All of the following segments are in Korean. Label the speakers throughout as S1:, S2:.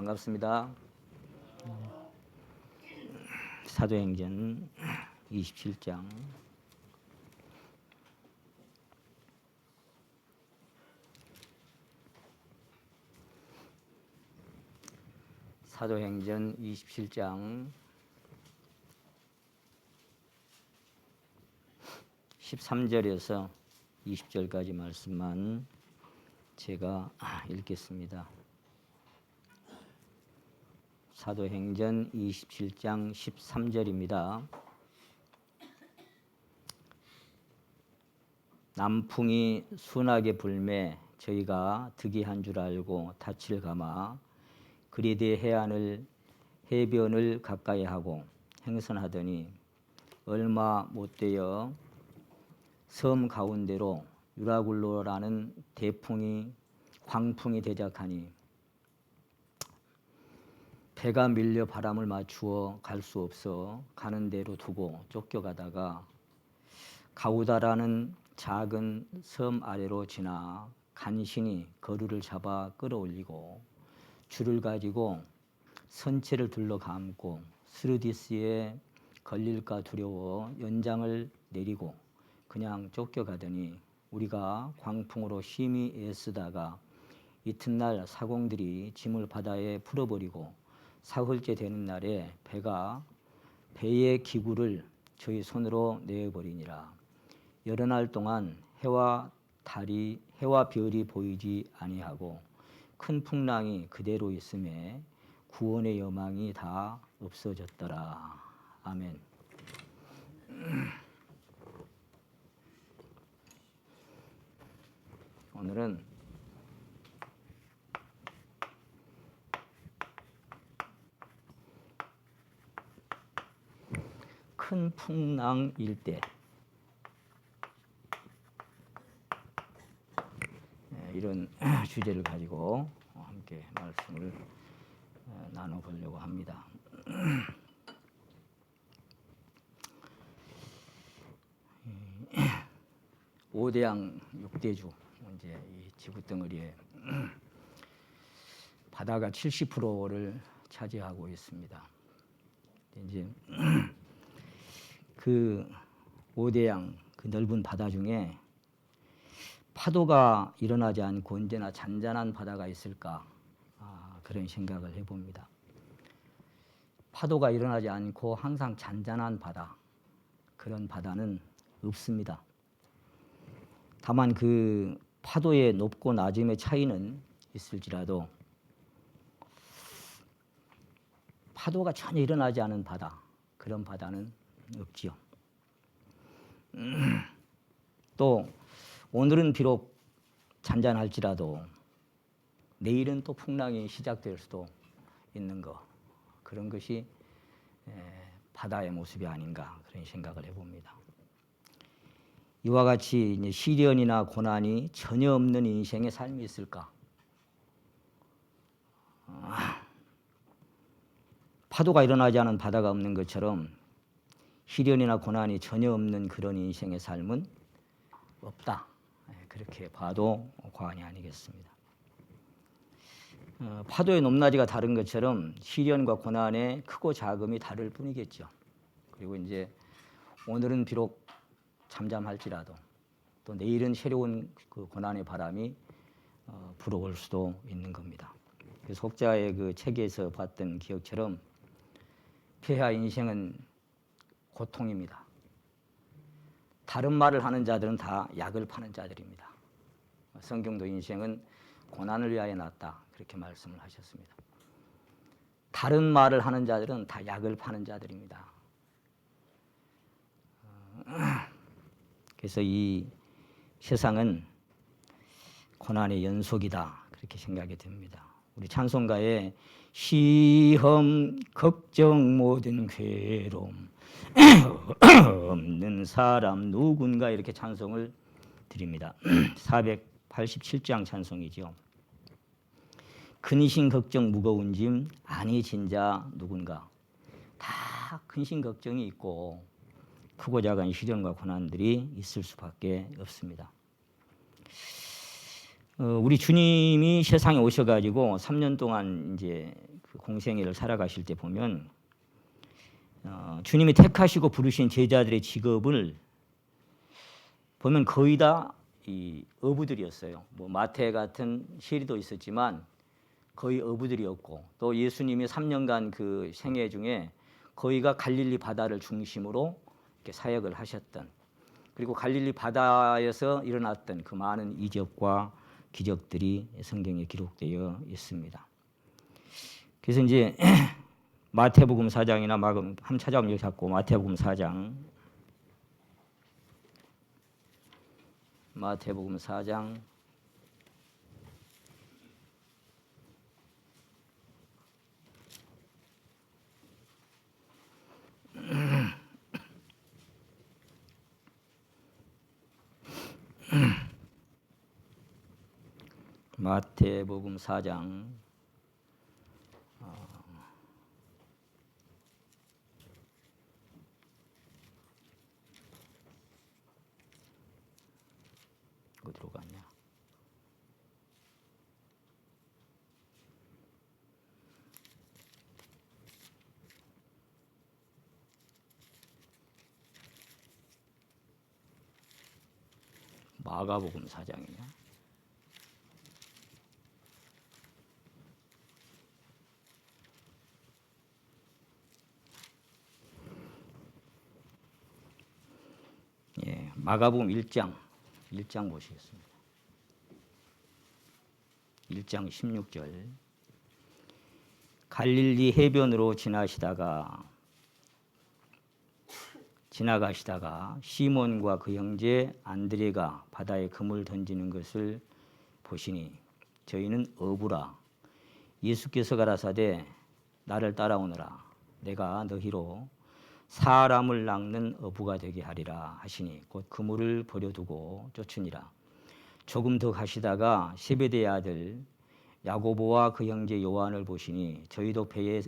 S1: 반갑습니다. 사도행전 27장 사도행전 27장 13절에서 20절까지 말씀만 제가 읽겠습니다. 사도행전 27장 13절입니다. 남풍이 순하게 불매 저희가 득이한 줄 알고 닻을 감아 그리대 해변을 가까이 하고 행선하더니 얼마 못되어 섬 가운데로 유라굴로라는 광풍이 대작하니 배가 밀려 바람을 맞추어 갈 수 없어 가는 대로 두고 쫓겨가다가 가우다라는 작은 섬 아래로 지나 간신히 거루를 잡아 끌어올리고 줄을 가지고 선체를 둘러 감고 스르디스에 걸릴까 두려워 연장을 내리고 그냥 쫓겨가더니 우리가 광풍으로 심히 애쓰다가 이튿날 사공들이 짐을 바다에 풀어버리고 사흘째 되는 날에 배의 기구를 저희 손으로 내어버리니라. 여러 날 동안 해와 별이 보이지 아니하고 큰 풍랑이 그대로 있음에 구원의 여망이 다 없어졌더라. 아멘. 오늘은 큰 풍랑일 때 이런 주제를 가지고 함께 말씀을 나눠보려고 합니다. 오대양 6대주 이제 이 지구 덩어리에 바다가 70%를 차지하고 있습니다. 이제 그 오대양 그 넓은 바다 중에 파도가 일어나지 않고 언제나 잔잔한 바다가 있을까 그런 생각을 해봅니다. 파도가 일어나지 않고 항상 잔잔한 바다, 그런 바다는 없습니다. 다만 그 파도의 높고 낮음의 차이는 있을지라도 파도가 전혀 일어나지 않은 바다, 그런 바다는 없지요. 또 오늘은 비록 잔잔할지라도 내일은 또 풍랑이 시작될 수도 있는 것, 그런 것이 바다의 모습이 아닌가 그런 생각을 해봅니다. 이와 같이 이제 시련이나 고난이 전혀 없는 인생의 삶이 있을까? 파도가 일어나지 않은 바다가 없는 것처럼 시련이나 고난이 전혀 없는 그런 인생의 삶은 없다. 그렇게 봐도 과언이 아니겠습니다. 파도의 높낮이가 다른 것처럼 시련과 고난의 크고 작음이 다를 뿐이겠죠. 그리고 이제 오늘은 비록 잠잠할지라도 또 내일은 새로운 그 고난의 바람이 불어올 수도 있는 겁니다. 그래서 혹자의 그 책에서 봤던 기억처럼 폐하 인생은 고통입니다. 다른 말을 하는 자들은 다 약을 파는 자들입니다. 성경도 인생은 고난을 위하여 났다 그렇게 말씀을 하셨습니다. 다른 말을 하는 자들은 다 약을 파는 자들입니다. 그래서 이 세상은 고난의 연속이다 그렇게 생각이 듭니다. 우리 찬송가에 시험, 걱정, 모든 괴로움 없는 사람 누군가 이렇게 찬송을 드립니다. 487장 찬송이죠. 근심 걱정 무거운 짐 아니 진자 누군가. 다 근심 걱정이 있고 크고 작은 시련과 고난들이 있을 수밖에 없습니다. 우리 주님이 세상에 오셔가지고 3년 동안 이제 그 공생애를 살아가실 때 보면 주님이 택하시고 부르신 제자들의 직업을 보면 거의 다 이 어부들이었어요. 뭐 마태 같은 세리도 있었지만 거의 어부들이었고, 또 예수님이 3년간 그 생애 중에 거의가 갈릴리 바다를 중심으로 이렇게 사역을 하셨던, 그리고 갈릴리 바다에서 일어났던 그 많은 이적과 기적들이 성경에 기록되어 있습니다. 그래서 이제 마태복음 4장이나 한번 찾아보면 여기 잡고 마태복음 4장, 마태복음 4장 마태복음 4장 어디로 갔냐? 마가복음 4장이냐? 예, 마가복음 1장 보시겠습니다. 1장 16절. 갈릴리 해변으로 지나가시다가 시몬과 그 형제 안드레가 바다에 그물 던지는 것을 보시니 저희는 어부라. 예수께서 가라사대 나를 따라오너라. 내가 너희로 사람을 낚는 어부가 되게 하리라 하시니 곧 그물을 버려두고 쫓으니라. 조금 더 가시다가 세베대의 아들 야고보와 그 형제 요한을 보시니 저희도 배에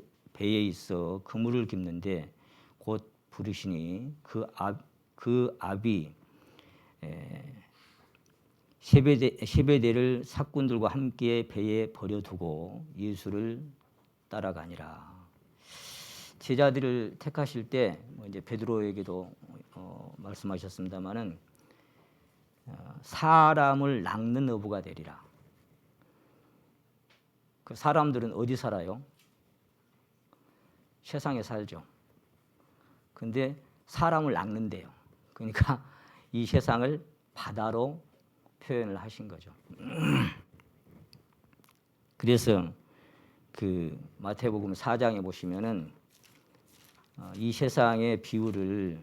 S1: 있어 그물을 깁는데 곧 부르시니 그 앞이 세베대를 사꾼들과 함께 배에 버려두고 예수를 따라가니라. 제자들을 택하실 때 이제 베드로에게도 말씀하셨습니다마는 사람을 낚는 어부가 되리라. 그 사람들은 어디 살아요? 세상에 살죠. 근데 사람을 낚는데요. 그러니까 이 세상을 바다로 표현을 하신 거죠. 그래서 그 마태복음 4장에 보시면은 이 세상의 비유를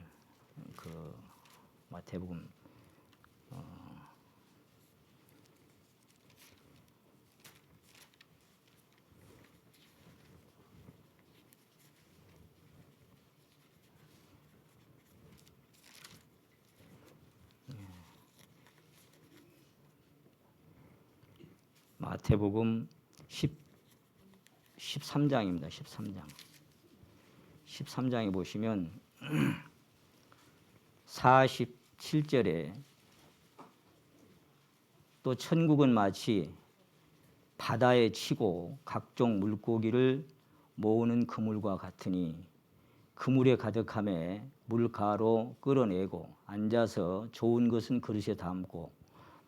S1: 그 마태복음 마태복음 13장입니다. 13장. 13장에 보시면 47절에 또 천국은 마치 바다에 치고 각종 물고기를 모으는 그물과 같으니 그물에 가득함에 물가로 끌어내고 앉아서 좋은 것은 그릇에 담고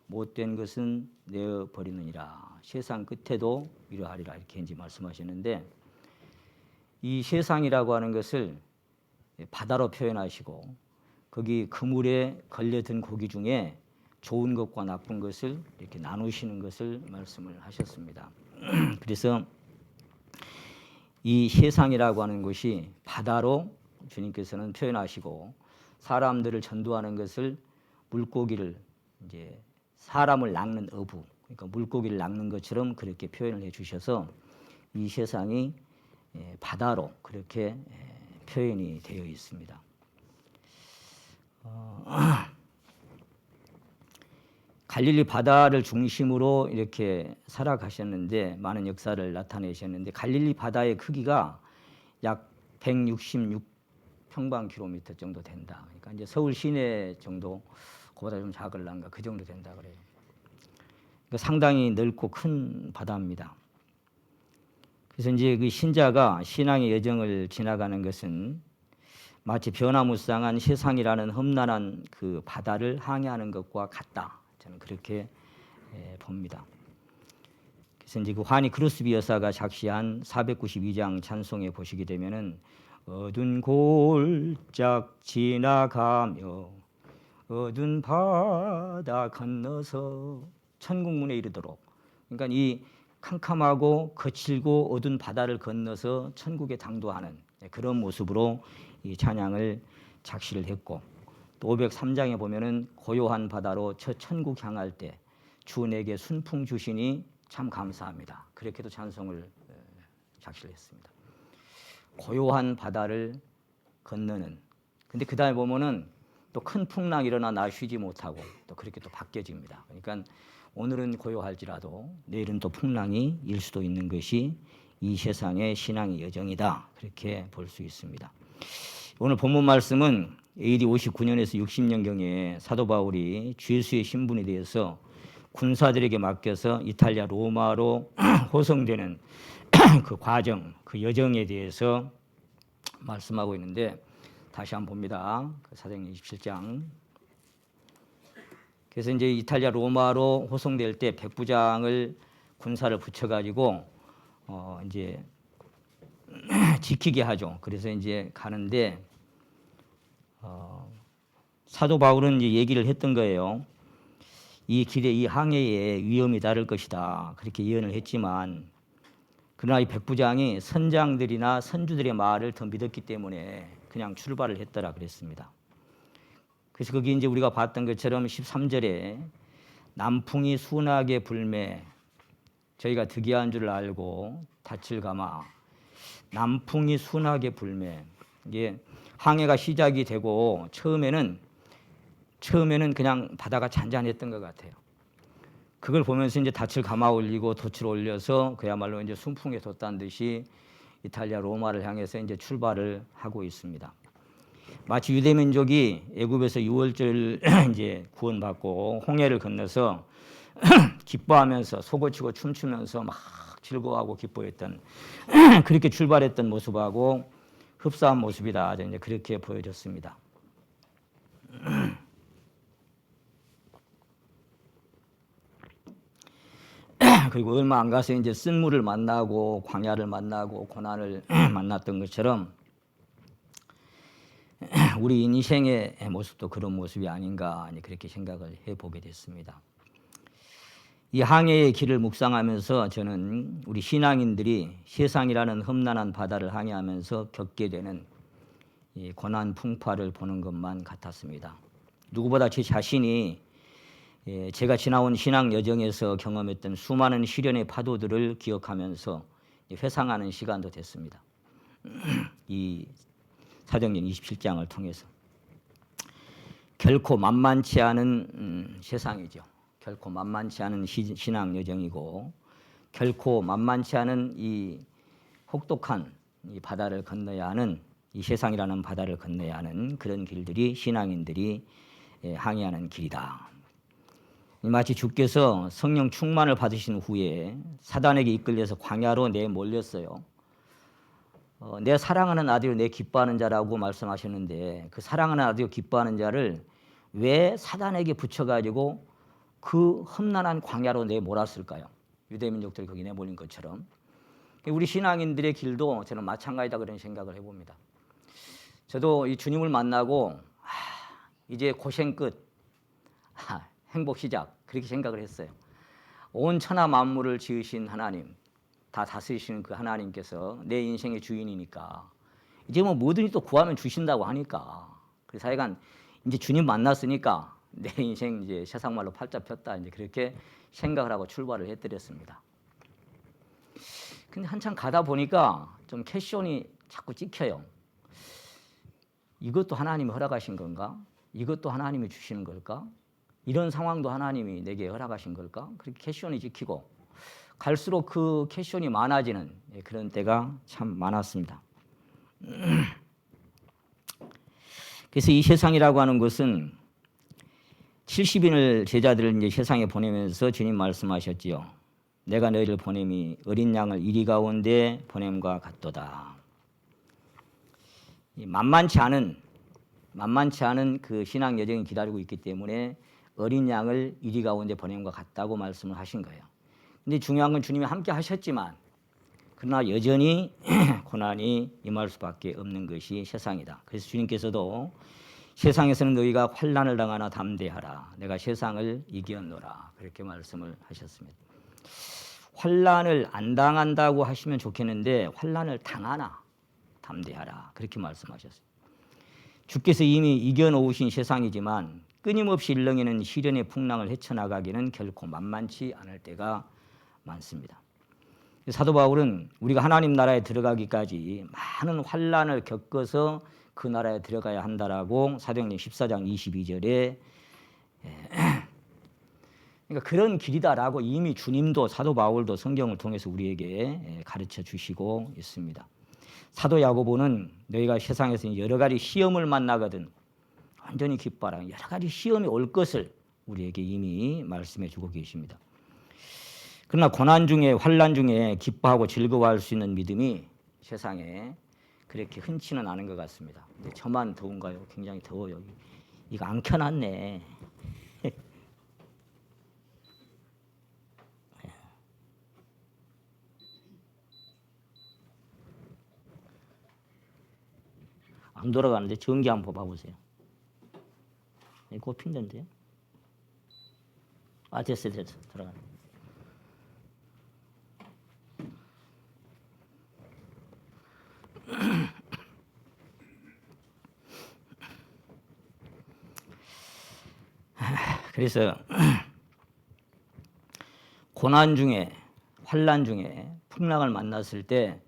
S1: 못된 것은 내어버리느니라. 세상 끝에도 이러하리라. 이렇게 이제 말씀하시는데, 이 세상이라고 하는 것을 바다로 표현하시고 거기 그물에 걸려든 고기 중에 좋은 것과 나쁜 것을 이렇게 나누시는 것을 말씀을 하셨습니다. 그래서 이 세상이라고 하는 것이 바다로 주님께서는 표현하시고, 사람들을 전도하는 것을 물고기를 이제 사람을 낚는 어부, 그러니까 물고기를 낚는 것처럼 그렇게 표현을 해주셔서 이 세상이 바다로 그렇게 표현이 되어 있습니다. 갈릴리 바다를 중심으로 이렇게 살아가셨는데 많은 역사를 나타내셨는데, 갈릴리 바다의 크기가 약 166평방킬로미터 정도 된다. 그러니까 이제 서울 시내 정도, 그보다 좀 작을란가 그 정도 된다 그래요. 그러니까 상당히 넓고 큰 바다입니다. 그래서 이제 그 신자가 신앙의 여정을 지나가는 것은 마치 변화무쌍한 세상이라는 험난한 그 바다를 항해하는 것과 같다. 저는 그렇게 봅니다. 그래서 이제 그 환희 크루스비 여사가 작시한 492장 찬송에 보시게 되면은 어두운 골짝 지나가며 어두운 바다 건너서 천국문에 이르도록. 그러니까 이 캄캄하고 거칠고 어두운 바다를 건너서 천국에 당도하는 그런 모습으로 이 찬양을 작시를 했고, 또 503장에 보면은 고요한 바다로 저 천국 향할 때 주 내게 순풍 주시니 참 감사합니다. 그렇게도 찬송을 작시를 했습니다. 고요한 바다를 건너는. 근데 그 다음에 보면은 또 큰 풍랑 일어나 나 쉬지 못하고 또 그렇게 또 바뀌어집니다. 그러니까 오늘은 고요할지라도 내일은 또 풍랑이 일 수도 있는 것이 이 세상의 신앙의 여정이다. 그렇게 볼 수 있습니다. 오늘 본문 말씀은 AD 59년에서 60년경에 사도 바울이 주 예수의 신분에 대해서 군사들에게 맡겨서 이탈리아 로마로 호송되는 그 과정, 그 여정에 대해서 말씀하고 있는데, 다시 한번 봅니다. 그 사도행전 27장. 그래서 이제 이탈리아 로마로 호송될 때 백부장을 군사를 붙여가지고 이제 지키게 하죠. 그래서 이제 가는데 사도 바울은 이제 얘기를 했던 거예요. 이 길에 이 항해에 위험이 따를 것이다. 그렇게 예언을 했지만, 그러나 이 백부장이 선장들이나 선주들의 말을 더 믿었기 때문에 그냥 출발을 했더라 그랬습니다. 그래서 거기 이제 우리가 봤던 것처럼 13절에 남풍이 순하게 불매 저희가 득이한 줄 알고 닻을 감아. 남풍이 순하게 불매. 이게 항해가 시작이 되고 처음에는 그냥 바다가 잔잔했던 것 같아요. 그걸 보면서 이제 닻을 감아 올리고 돛을 올려서 그야말로 이제 순풍에 돛단 듯이 이탈리아 로마를 향해서 이제 출발을 하고 있습니다. 마치 유대 민족이 애굽에서 유월절 이제 구원받고 홍해를 건너서 기뻐하면서 소고치고 춤추면서 막 즐거워하고 기뻐했던 그렇게 출발했던 모습하고 흡사한 모습이다. 이제 그렇게 보여졌습니다. 그리고 얼마 안 가서 이제 쓴물을 만나고 광야를 만나고 고난을 만났던 것처럼 우리 인생의 모습도 그런 모습이 아닌가 그렇게 생각을 해보게 됐습니다. 이 항해의 길을 묵상하면서 저는 우리 신앙인들이 세상이라는 험난한 바다를 항해하면서 겪게 되는 이 고난 풍파를 보는 것만 같았습니다. 누구보다 제 자신이 제가 지나온 신앙 여정에서 경험했던 수많은 시련의 파도들을 기억하면서 회상하는 시간도 됐습니다. 이 사도행전 27장을 통해서 결코 만만치 않은 세상이죠. 결코 만만치 않은 신앙 여정이고 결코 만만치 않은 이 혹독한 이 바다를 건너야 하는 이 세상이라는 바다를 건너야 하는 그런 길들이 신앙인들이 항해하는 길이다. 마치 주께서 성령 충만을 받으신 후에 사단에게 이끌려서 광야로 내몰렸어요. 내 사랑하는 아들이 내 기뻐하는 자라고 말씀하셨는데 그 사랑하는 아들이 기뻐하는 자를 왜 사단에게 붙여가지고 그 험난한 광야로 내몰았을까요? 유대민족들이 거기 내몰린 것처럼. 우리 신앙인들의 길도 저는 마찬가지다 그런 생각을 해봅니다. 저도 이 주님을 만나고 이제 고생 끝, 행복 시작 그렇게 생각을 했어요. 온 천하 만물을 지으신 하나님, 다 다스리시는 그 하나님께서 내 인생의 주인이니까 이제 뭐 뭐든지 또 구하면 주신다고 하니까 그래서 하여간 이제 주님 만났으니까 내 인생 이제 세상 말로 팔자 폈다 이제 그렇게 생각을 하고 출발을 해드렸습니다. 근데 한참 가다 보니까 좀 캐션이 자꾸 찍혀요. 이것도 하나님이 허락하신 건가? 이것도 하나님이 주시는 걸까? 이런 상황도 하나님이 내게 허락하신 걸까? 그렇게 캐션이 찍히고 갈수록 그 캐션이 많아지는 그런 때가 참 많았습니다. 그래서 이 세상이라고 하는 것은 70인을 제자들을 이제 세상에 보내면서 주님 말씀하셨지요. 내가 너희를 보냄이 어린 양을 이리 가운데 보냄과 같도다. 만만치 않은 그 신앙 여정이 기다리고 있기 때문에 어린 양을 이리 가운데 보냄과 같다고 말씀을 하신 거예요. 근데 중요한 건 주님이 함께 하셨지만 그러나 여전히 고난이 임할 수밖에 없는 것이 세상이다. 그래서 주님께서도 세상에서는 너희가 환난을 당하나 담대하라. 내가 세상을 이겼노라. 그렇게 말씀을 하셨습니다. 환난을 안 당한다고 하시면 좋겠는데 환난을 당하나 담대하라. 그렇게 말씀하셨어요. 주께서 이미 이겨놓으신 세상이지만 끊임없이 일렁이는 시련의 풍랑을 헤쳐나가기는 결코 만만치 않을 때가 많습니다. 사도 바울은 우리가 하나님 나라에 들어가기까지 많은 환난을 겪어서 그 나라에 들어가야 한다라고 사도행전 14장 22절에 그러니까 그런 길이다라고 이미 주님도 사도 바울도 성경을 통해서 우리에게 가르쳐 주시고 있습니다. 사도 야고보는 너희가 세상에서 여러 가지 시험을 만나거든 완전히 기뻐하라. 여러 가지 시험이 올 것을 우리에게 이미 말씀해 주고 계십니다. 그러나 고난 중에 환난 중에 기뻐하고 즐거워할 수 있는 믿음이 세상에 그렇게 흔치는 않은 것 같습니다. 근데 저만 더운가요? 굉장히 더워요. 이거 안 켜놨네. 안 돌아가는데 전기 한번 봐보세요. 꼽힌던데요? 아 됐어요. 돌아가네. 그래서 고난 중에 환난 중에 풍랑을 만났을 때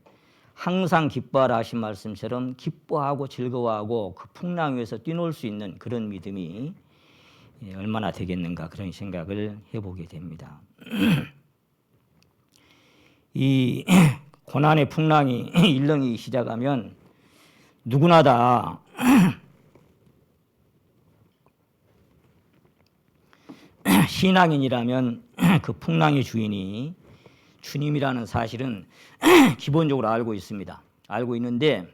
S1: 항상 기뻐하라 하신 말씀처럼 기뻐하고 즐거워하고 그 풍랑 위에서 뛰놀 수 있는 그런 믿음이 얼마나 되겠는가 그런 생각을 해보게 됩니다. 이 고난의 풍랑이 일렁이기 시작하면 누구나 다 신앙인이라면 그 풍랑의 주인이 주님이라는 사실은 기본적으로 알고 있습니다. 알고 있는데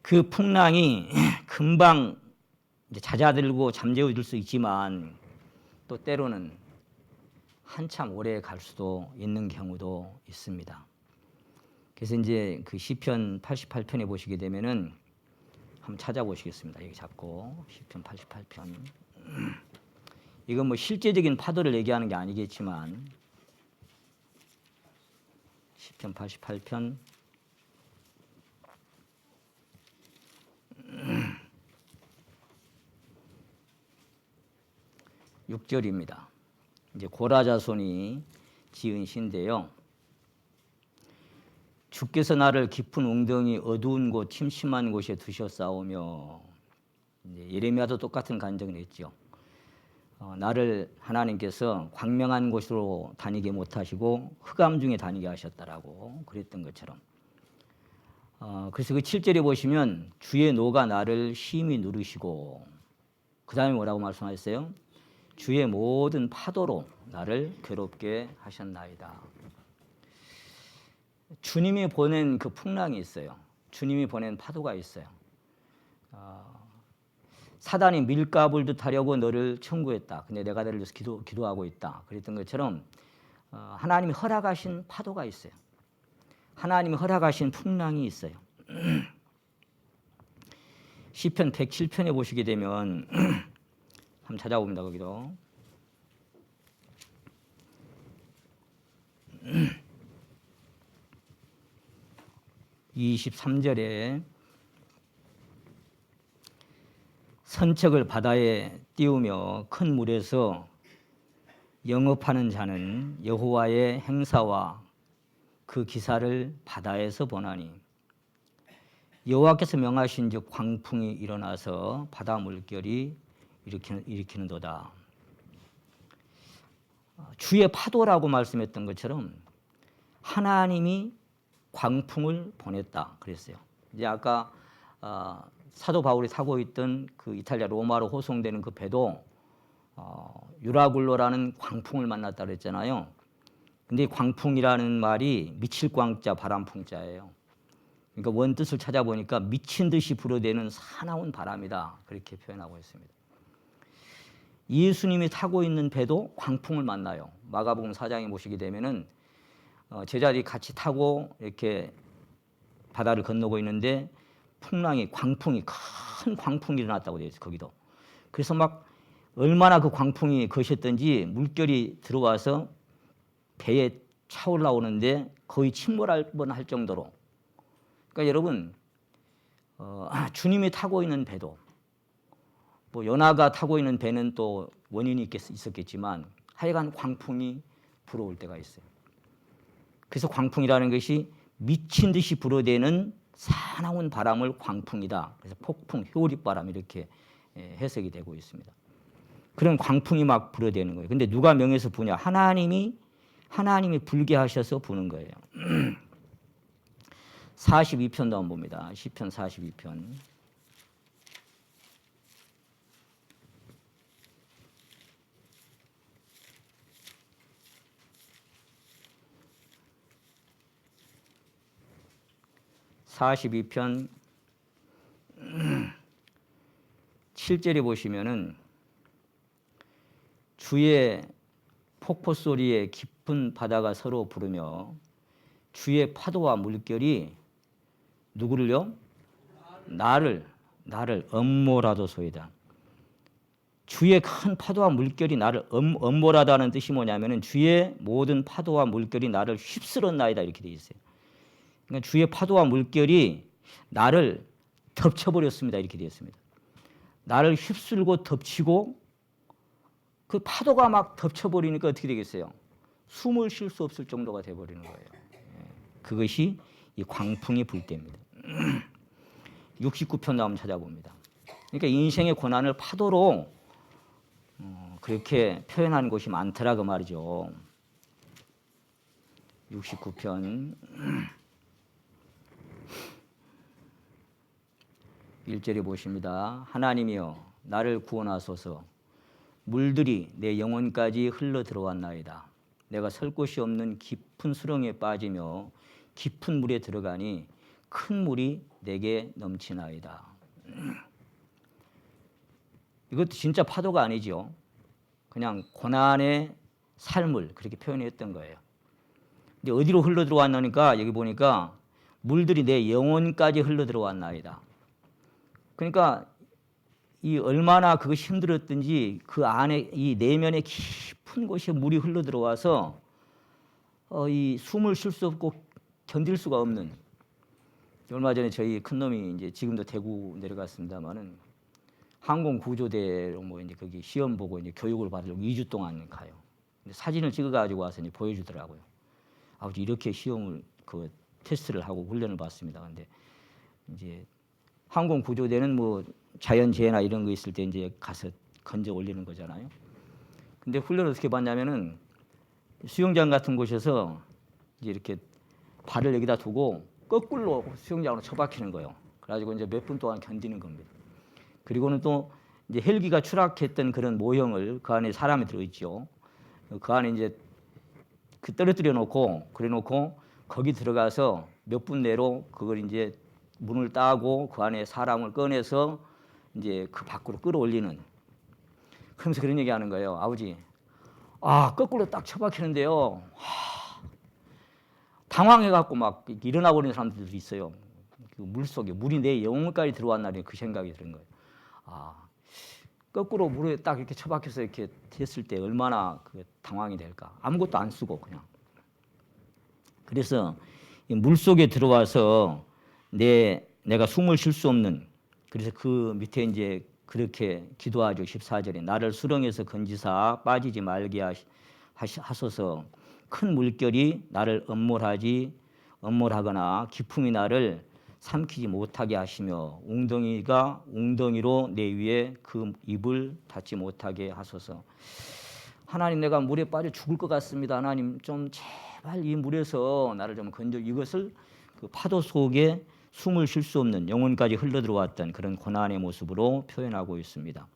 S1: 그 풍랑이 금방 이제 잦아들고 잠재워질 수 있지만 또 때로는 한참 오래 갈 수도 있는 경우도 있습니다. 그래서 이제 그 시편 88편에 보시게 되면은 한번 찾아보시겠습니다. 여기 잡고 시편 88편. 이건 뭐 실제적인 파도를 얘기하는 게 아니겠지만 시편 88편 6절입니다. 이제 고라자손이 지은 시인데요. 주께서 나를 깊은 웅덩이 어두운 곳 침심한 곳에 두셨사오며 예레미야도 똑같은 간증을 했죠. 나를 하나님께서 광명한 곳으로 다니게 못하시고 흑암 중에 다니게 하셨다라고 그랬던 것처럼 그래서 그 7절에 보시면 주의 노가 나를 심히 누르시고 그 다음에 뭐라고 말씀하셨어요? 주의 모든 파도로 나를 괴롭게 하셨나이다. 주님이 보낸 그 풍랑이 있어요. 주님이 보낸 파도가 있어요. 사단이 밀가불 듯 하려고 너를 청구했다. 근데 내가 너를 위해서 기도하고 있다. 그랬던 것처럼 하나님이 허락하신 파도가 있어요. 하나님이 허락하신 풍랑이 있어요. 시편 107편에 보시게 되면 한번 찾아봅니다. 거기도 23절에 선척을 바다에 띄우며 큰 물에서 영업하는 자는 여호와의 행사와 그 기사를 바다에서 보나니 여호와께서 명하신즉 광풍이 일어나서 바다 물결이 일으키는도다. 주의 파도라고 말씀했던 것처럼 하나님이 광풍을 보냈다 그랬어요. 이제 아까 사도 바울이 타고 있던 그 이탈리아 로마로 호송되는 그 배도 유라굴로라는 광풍을 만났다 그랬잖아요. 근데 이 광풍이라는 말이 미칠 광자 바람풍자예요. 그러니까 원뜻을 찾아보니까 미친 듯이 불어대는 사나운 바람이다, 그렇게 표현하고 있습니다. 예수님이 타고 있는 배도 광풍을 만나요. 마가복음 4장에 보시게 되면은 제자들이 같이 타고 이렇게 바다를 건너고 있는데 풍랑이, 광풍이, 큰 광풍이 일어났다고 되어 있어요. 거기도. 그래서 막 얼마나 그 광풍이 거셌던지 물결이 들어와서 배에 차올라 오는데 거의 침몰할 뻔할 정도로. 그러니까 여러분, 주님이 타고 있는 배도, 뭐 연하가 타고 있는 배는 또 원인이 있었겠지만 하여간 광풍이 불어올 때가 있어요. 그래서 광풍이라는 것이 미친 듯이 불어대는 사나운 바람을 광풍이다. 그래서 폭풍, 효리바람 이렇게 해석이 되고 있습니다. 그런 광풍이 막 불어대는 거예요. 근데 누가 명해서 부냐? 하나님이 불게 하셔서 부는 거예요. 42편도 한번 봅니다. 시편 42편. (42편) 7절에 보시면은 주의 폭포 소리에 깊은 바다가 서로 부르며 주의 파도와 물결이 누구를요? 나를 엄몰하도소이다. 주의 큰 파도와 물결이 나를 엄몰하다는 뜻이 뭐냐면은 주의 모든 파도와 물결이 나를 휩쓸었나이다, 이렇게 돼 있어요. 그러니까 주의 파도와 물결이 나를 덮쳐버렸습니다, 이렇게 되어 있습니다. 나를 휩쓸고 덮치고 그 파도가 막 덮쳐버리니까 어떻게 되겠어요? 숨을 쉴 수 없을 정도가 돼버리는 거예요. 그것이 이 광풍이 불 때입니다. 69편도 한번 찾아봅니다. 그러니까 인생의 고난을 파도로 그렇게 표현하는 곳이 많더라, 그 말이죠. 69편 1절에 보십니다. 하나님이여 나를 구원하소서. 물들이 내 영혼까지 흘러 들어왔나이다. 내가 설 곳이 없는 깊은 수렁에 빠지며 깊은 물에 들어가니 큰 물이 내게 넘치나이다. 이것도 진짜 파도가 아니죠. 그냥 고난의 삶을 그렇게 표현했던 거예요. 근데 어디로 흘러 들어왔나니까 여기 보니까 물들이 내 영혼까지 흘러 들어왔나이다. 그러니까 이 얼마나 그것이 힘들었든지 그 안에 이 내면의 깊은 곳에 물이 흘러 들어와서 이 숨을 쉴 수 없고 견딜 수가 없는. 얼마 전에 저희 큰 놈이 이제 지금도 대구 내려갔습니다만은 항공 구조대로 뭐 이제 거기 시험 보고 이제 교육을 받으려고 2주 동안 가요. 근데 사진을 찍어가지고 와서 이제 보여주더라고요. 아버지 이렇게 시험을 그 테스트를 하고 훈련을 받습니다. 근데 이제 항공 구조대는 뭐 자연재해나 이런 거 있을 때 이제 가서 건져 올리는 거잖아요. 근데 훈련을 어떻게 받냐면은 수영장 같은 곳에서 이제 이렇게 발을 여기다 두고 거꾸로 수영장으로 처박히는 거예요. 그래가지고 이제 몇 분 동안 견디는 겁니다. 그리고는 또 이제 헬기가 추락했던 그런 모형을 그 안에 사람이 들어있죠. 그 안에 이제 그 떨어뜨려 놓고 그래 놓고 거기 들어가서 몇 분 내로 그걸 이제 문을 따고 그 안에 사람을 꺼내서 이제 그 밖으로 끌어올리는. 그러면서 그런 얘기 하는 거예요. 아버지, 거꾸로 딱 처박히는데요. 당황해갖고 막 일어나 버리는 사람들도 있어요. 그 물속에 물이 내 영혼까지 들어왔나니 그 생각이 드는 거예요. 거꾸로 물에 딱 이렇게 처박혀서 이렇게 됐을 때 얼마나 그 당황이 될까. 아무것도 안 쓰고 그냥. 그래서 이 물속에 들어와서 내가 숨을 쉴 수 없는, 그래서 그 밑에 이제 그렇게 기도하죠. 14절에 나를 수렁에서 건지사 빠지지 말게 하소서. 큰 물결이 나를 엄몰하거나 기품이 나를 삼키지 못하게 하시며 웅덩이로 내 위에 그 입을 닫지 못하게 하소서. 하나님, 내가 물에 빠져 죽을 것 같습니다. 하나님, 좀 제발 이 물에서 나를 좀 건져. 이것을 그 파도 속에 숨을 쉴 수 없는 영혼까지 흘러 들어왔던 그런 고난의 모습으로 표현하고 있습니다.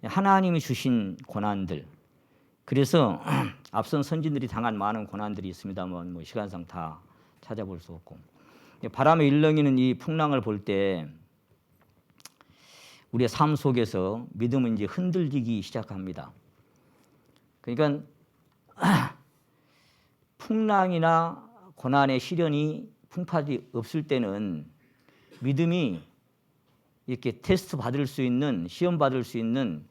S1: 하나님이 주신 고난들. 그래서 앞선 선진들이 당한 많은 고난들이 있습니다만 뭐 시간상 다 찾아볼 수 없고, 바람에 일렁이는 이 풍랑을 볼 때 우리의 삶 속에서 믿음은 이제 흔들리기 시작합니다. 그러니까 풍랑이나 고난의 시련이 풍파들이 없을 때는 믿음이 이렇게 테스트 받을 수 있는, 시험 받을 수 있는,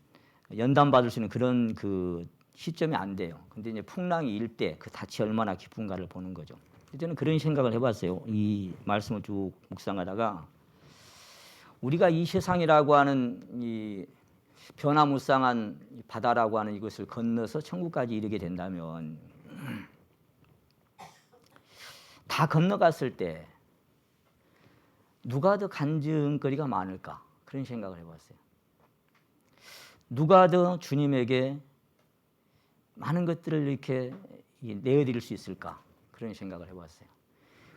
S1: 연단 받을 수 있는 그런 그 시점이 안 돼요. 근데 이제 풍랑이 일 때 그 닻이 얼마나 깊은가를 보는 거죠. 저는 그런 생각을 해봤어요. 이 말씀을 쭉 묵상하다가 우리가 이 세상이라고 하는 이 변화무쌍한 바다라고 하는 이것을 건너서 천국까지 이르게 된다면 다 건너갔을 때 누가 더 간증거리가 많을까? 그런 생각을 해봤어요. 누가 더 주님에게 많은 것들을 이렇게 내어드릴 수 있을까? 그런 생각을 해봤어요.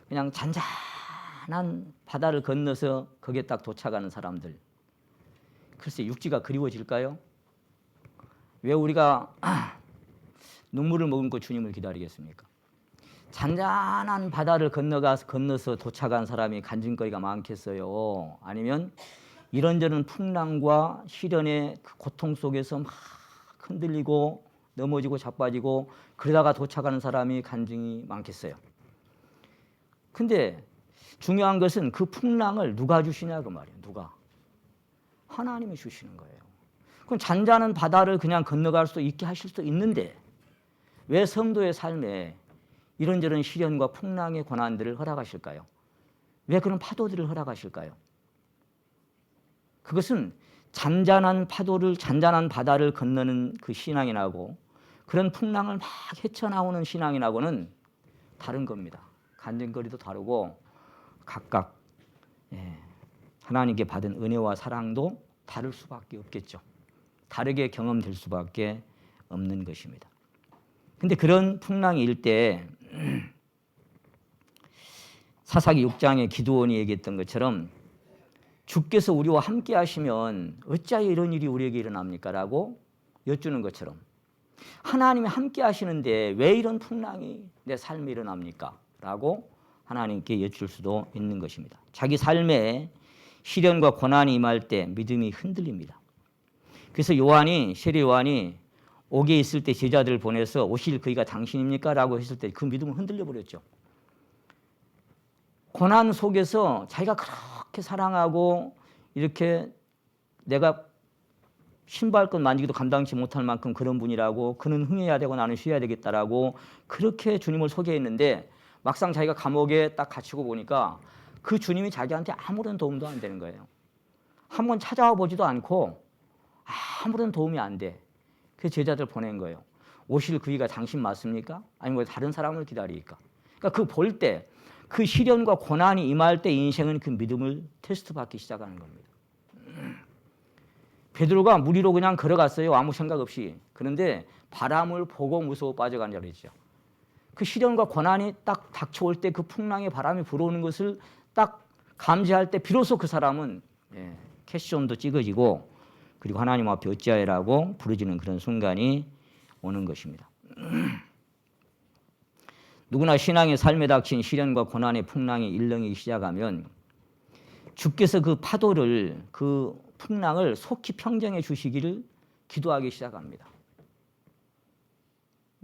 S1: 그냥 잔잔한 바다를 건너서 거기에 딱 도착하는 사람들. 글쎄 육지가 그리워질까요? 왜 우리가 눈물을 머금고 주님을 기다리겠습니까? 잔잔한 바다를 건너서 도착한 사람이 간증거리가 많겠어요? 아니면 이런저런 풍랑과 시련의 그 고통 속에서 막 흔들리고 넘어지고 자빠지고 그러다가 도착하는 사람이 간증이 많겠어요? 근데 중요한 것은 그 풍랑을 누가 주시냐 그 말이에요. 누가? 하나님이 주시는 거예요. 그럼 잔잔한 바다를 그냥 건너갈 수 있게 하실 수 있는데 왜 성도의 삶에 이런저런 시련과 풍랑의 고난들을 허락하실까요? 왜 그런 파도들을 허락하실까요? 그것은 잔잔한 바다를 건너는 그 신앙이 나고 그런 풍랑을 막 헤쳐나오는 신앙이 나고는 다른 겁니다. 간증거리도 다르고 각각 하나님께 받은 은혜와 사랑도 다를 수밖에 없겠죠. 다르게 경험될 수밖에 없는 것입니다. 근데 그런 풍랑이 일 때 사사기 6장에 기드온이 얘기했던 것처럼 주께서 우리와 함께 하시면 어찌하여 이런 일이 우리에게 일어납니까? 라고 여쭈는 것처럼 하나님이 함께 하시는데 왜 이런 풍랑이 내 삶에 일어납니까? 라고 하나님께 여쭐 수도 있는 것입니다. 자기 삶에 시련과 고난이 임할 때 믿음이 흔들립니다. 그래서 세례 요한이 옥에 있을 때 제자들을 보내서 오실 그이가 당신입니까? 라고 했을 때 그 믿음은 흔들려 버렸죠. 고난 속에서 자기가 그렇게 사랑하고 이렇게 내가 신발끈 만지기도 감당치 못할 만큼 그런 분이라고, 그는 흥해야 되고 나는 쉬어야 되겠다라고 그렇게 주님을 소개했는데 막상 자기가 감옥에 딱 갇히고 보니까 그 주님이 자기한테 아무런 도움도 안 되는 거예요. 한번 찾아와 보지도 않고 아무런 도움이 안 돼. 그 제자들 보낸 거예요. 오실 그이가 당신 맞습니까? 아니면 다른 사람을 기다리니까. 그러니까 그 볼 때, 그 시련과 고난이 임할 때 인생은 그 믿음을 테스트 받기 시작하는 겁니다. 베드로가 물 위로 그냥 걸어갔어요. 아무 생각 없이. 그런데 바람을 보고 무서워 빠져간 자리죠. 그 시련과 고난이 딱 닥쳐올 때 그 풍랑의 바람이 불어오는 것을 딱 감지할 때 비로소 그 사람은 캐시존도 찍어지고 그리고 하나님 앞에 어찌하여라고 부르짖는 그런 순간이 오는 것입니다. 누구나 신앙의 삶에 닥친 시련과 고난의 풍랑이 일렁이기 시작하면 주께서 그 파도를, 그 풍랑을 속히 평정해 주시기를 기도하기 시작합니다.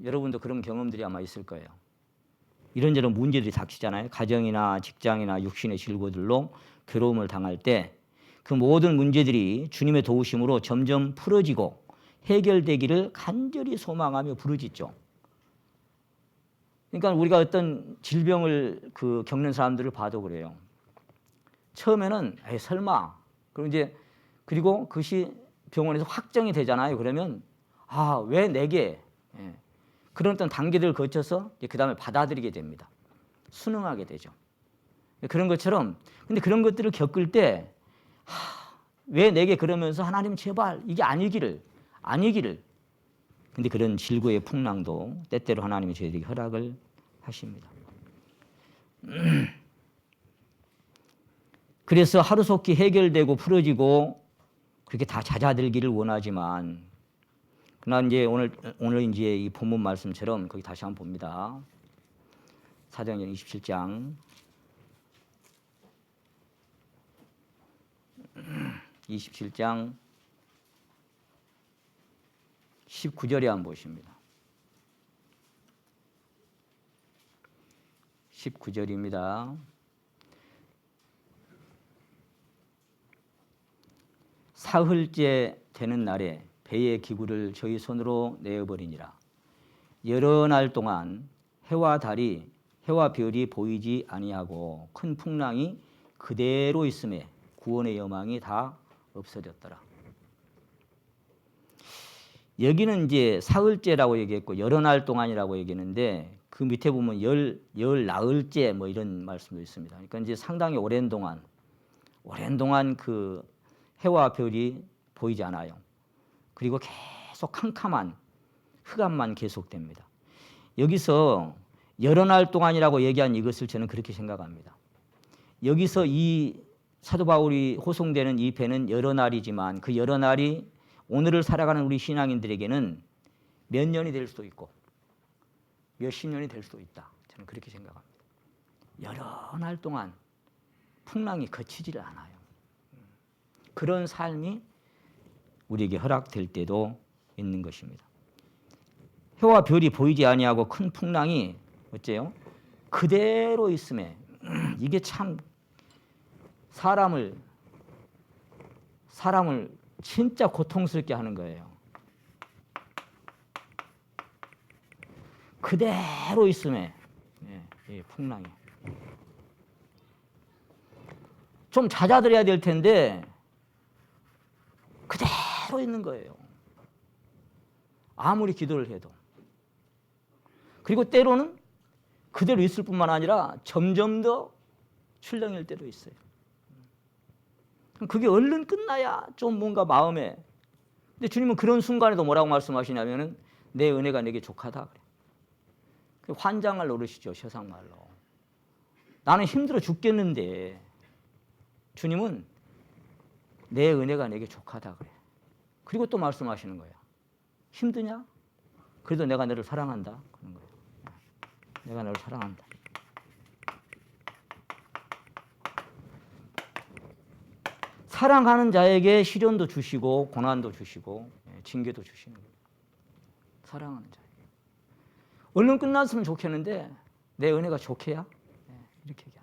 S1: 여러분도 그런 경험들이 아마 있을 거예요. 이런저런 문제들이 닥치잖아요. 가정이나 직장이나 육신의 질고들로 괴로움을 당할 때 그 모든 문제들이 주님의 도우심으로 점점 풀어지고 해결되기를 간절히 소망하며 부르짖죠. 그러니까 우리가 어떤 질병을 겪는 사람들을 봐도 그래요. 처음에는 설마, 그리고 그것이 병원에서 확정이 되잖아요. 그러면 왜 내게, 그런 어떤 단계들을 거쳐서 그 다음에 받아들이게 됩니다. 순응하게 되죠. 그런 것처럼, 근데 그런 것들을 겪을 때 왜 내게 그러면서 하나님 제발 이게 아니기를. 근데 그런 질고의 풍랑도 때때로 하나님이 저희에게 허락을 하십니다. 그래서 하루속히 해결되고 풀어지고 그렇게 다 잦아들기를 원하지만 그러나 이제 오늘 이제 이 본문 말씀처럼 거기 다시 한번 봅니다. 사도행전 27장 19절에 한번 보십니다. 19절입니다. 사흘째 되는 날에 배의 기구를 저희 손으로 내어버리니라. 여러 날 동안 해와 별이 보이지 아니하고 큰 풍랑이 그대로 있음에 구원의 여망이 다 없어졌더라. 여기는 이제 사흘째라고 얘기했고 여러 날 동안이라고 얘기했는데 그 밑에 보면 열 나흘째 뭐 이런 말씀도 있습니다. 그러니까 이제 상당히 오랜 동안 그 해와 별이 보이지 않아요. 그리고 계속 캄캄한 흑암만 계속됩니다. 여기서 여러 날 동안이라고 얘기한 이것을 저는 그렇게 생각합니다. 여기서 이 사도 바울이 호송되는 이 배는 여러 날이지만 그 여러 날이 오늘을 살아가는 우리 신앙인들에게는 몇 년이 될 수도 있고 몇십 년이 될 수도 있다. 저는 그렇게 생각합니다. 여러 날 동안 풍랑이 그치지를 않아요. 그런 삶이 우리에게 허락될 때도 있는 것입니다. 해와 별이 보이지 아니하고 큰 풍랑이 어째요? 그대로 있음에 이게 참 사람을 진짜 고통스럽게 하는 거예요. 그대로 있음에 이 풍랑이 좀 잦아들어야 될 텐데 그대로 있는 거예요. 아무리 기도를 해도. 그리고 때로는 그대로 있을 뿐만 아니라 점점 더 출렁일 때도 있어요. 그게 얼른 끝나야 좀 뭔가 마음에. 근데 주님은 그런 순간에도 뭐라고 말씀하시냐면은 내 은혜가 내게 족하다 그래. 환장을 노르시죠, 세상말로. 나는 힘들어 죽겠는데 주님은 내 은혜가 내게 족하다 그래. 그리고 또 말씀하시는 거예요. 힘드냐? 그래도 내가 너를 사랑한다. 그런 거예요. 내가 너를 사랑한다. 사랑하는 자에게 시련도 주시고 고난도 주시고 징계도 주시는 거예요. 사랑하는 자에게. 얼른 끝났으면 좋겠는데 내 은혜가 좋게야? 이렇게 얘기합니다.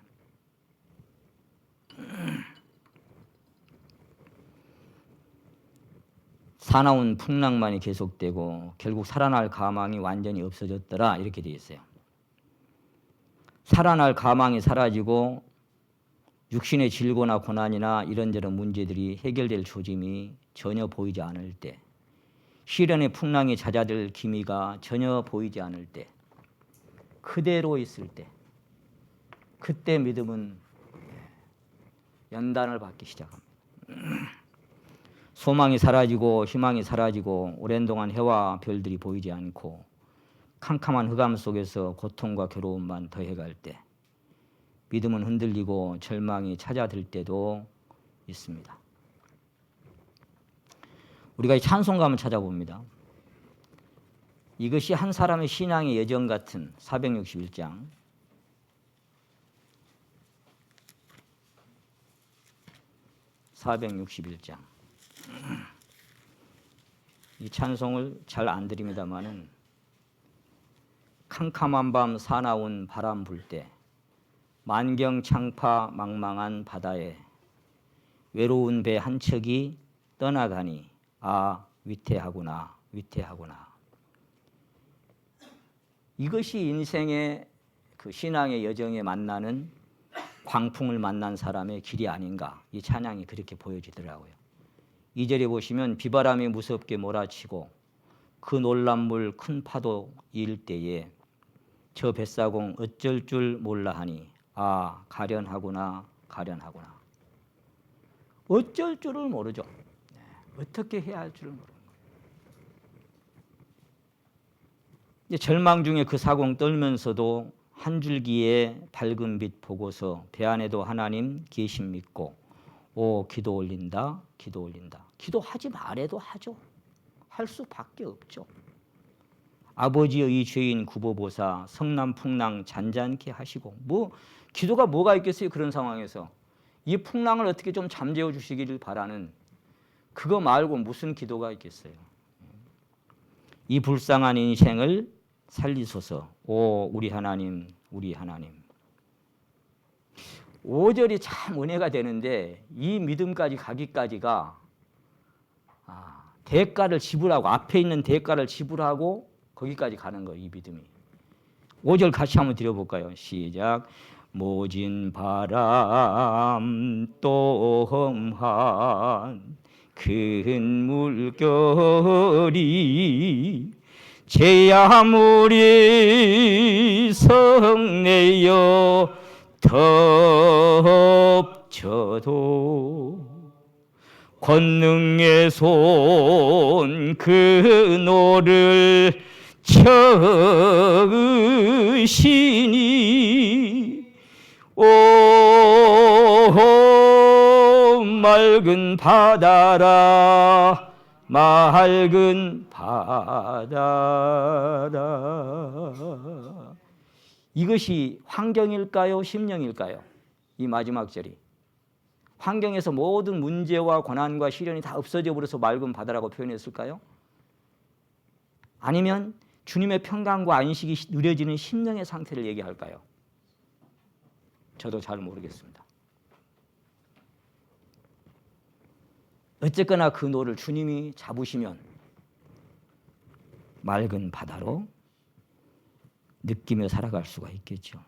S1: 사나운 풍랑만이 계속되고 결국 살아날 가망이 완전히 없어졌더라 이렇게 되어 있어요. 살아날 가망이 사라지고 육신의 질고나 고난이나 이런저런 문제들이 해결될 조짐이 전혀 보이지 않을 때, 시련의 풍랑이 잦아들 기미가 전혀 보이지 않을 때, 그대로 있을 때, 그때 믿음은 연단을 받기 시작합니다. 소망이 사라지고 희망이 사라지고 오랜 동안 해와 별들이 보이지 않고 캄캄한 흑암 속에서 고통과 괴로움만 더해갈 때 믿음은 흔들리고 절망이 찾아들 때도 있습니다. 우리가 이 찬송가 한번 찾아봅니다. 이것이 한 사람의 신앙의 여정 같은 461장 461장 이 찬송을 잘 안 드립니다마는 캄캄한 밤 사나운 바람 불 때 만경창파 망망한 바다에 외로운 배 한 척이 떠나가니 아 위태하구나 위태하구나. 이것이 인생의 그 신앙의 여정에 만나는 광풍을 만난 사람의 길이 아닌가. 이 찬양이 그렇게 보여지더라고요. 2절에 보시면 비바람이 무섭게 몰아치고 그 놀란 물 큰 파도 일 때에 저 뱃사공 어쩔 줄 몰라 하니 아 가련하구나 가련하구나. 어쩔 줄을 모르죠. 어떻게 해야 할 줄을 모르는 거예요. 절망 중에 그 사공 떨면서도 한 줄기의 밝은 빛 보고서 배 안에도 하나님 계심 믿고 기도 올린다, 기도 올린다. 기도하지 말아도 하죠. 할 수밖에 없죠. 아버지의 이 죄인 구보보사 성남풍랑 잔잔케 하시고 기도가 뭐가 있겠어요? 그런 상황에서 이 풍랑을 어떻게 좀 잠재워 주시기를 바라는 그거 말고 무슨 기도가 있겠어요? 이 불쌍한 인생을 살리소서. 우리 하나님, 우리 하나님. 5절이 참 은혜가 되는데 이 믿음까지 가기까지가 대가를 지불하고 앞에 있는 대가를 지불하고 거기까지 가는 거예요. 이 믿음이. 5절 같이 한번 드려볼까요? 시작. 모진 바람 또 험한 큰 물결이 제 아무리 성내어 덮쳐도 권능의 손 그 노를 쳐으시니 맑은 바다라 맑은 바다라. 이것이 환경일까요? 심령일까요? 이 마지막 절이. 환경에서 모든 문제와 고난과 시련이 다 없어져 버려서 맑은 바다라고 표현했을까요? 아니면 주님의 평강과 안식이 누려지는 심령의 상태를 얘기할까요? 저도 잘 모르겠습니다. 어쨌거나 그 노를 주님이 잡으시면 맑은 바다로 느끼며 살아갈 수가 있겠죠.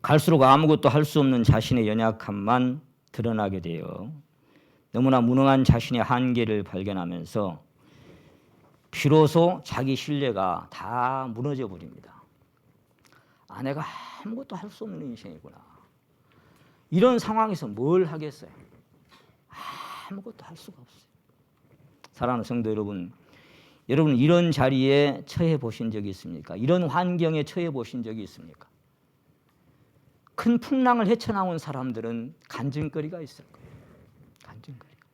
S1: 갈수록 아무것도 할 수 없는 자신의 연약함만 드러나게 되어 너무나 무능한 자신의 한계를 발견하면서 비로소 자기 신뢰가 다 무너져 버립니다. 내가 아무것도 할 수 없는 인생이구나. 이런 상황에서 뭘 하겠어요? 아무것도 할 수가 없어요. 사랑하는 성도 여러분, 여러분 이런 자리에 처해 보신 적이 있습니까? 이런 환경에 처해 보신 적이 있습니까? 큰 풍랑을 헤쳐나온 사람들은 간증거리가 있을 거예요. 간증거리가.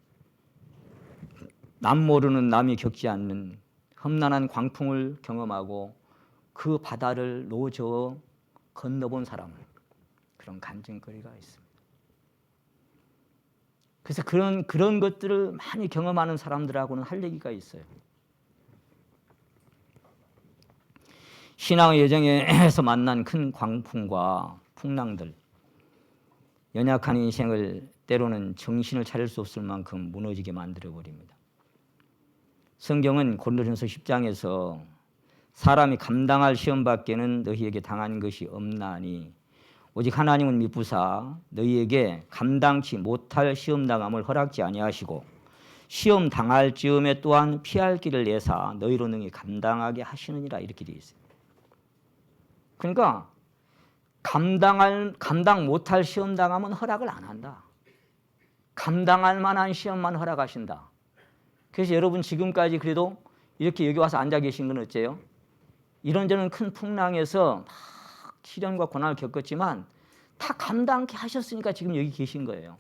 S1: 남 모르는 남이 겪지 않는 험난한 광풍을 경험하고 그 바다를 노저 건너본 사람은 그런 간증거리가 있습니다. 그래서 그런 것들을 많이 경험하는 사람들하고는 할 얘기가 있어요. 신앙의 여정에서 만난 큰 광풍과 풍랑들, 연약한 인생을 때로는 정신을 차릴 수 없을 만큼 무너지게 만들어버립니다. 성경은 고린도전서 10장에서 사람이 감당할 시험밖에는 너희에게 당한 것이 없나니 오직 하나님은 미쁘사 너희에게 감당치 못할 시험당함을 허락지 아니하시고 시험 당할 즈음에 또한 피할 길을 내사 너희로 능히 감당하게 하시느니라 이렇게 되어 있어요. 그러니까 감당 못할 시험 당하면 허락을 안 한다. 감당할 만한 시험만 허락하신다. 그래서 여러분 지금까지 그래도 이렇게 여기 와서 앉아 계신 건 어째요? 이런저런 큰 풍랑에서 막 시련과 고난을 겪었지만 다 감당케 하셨으니까 지금 여기 계신 거예요.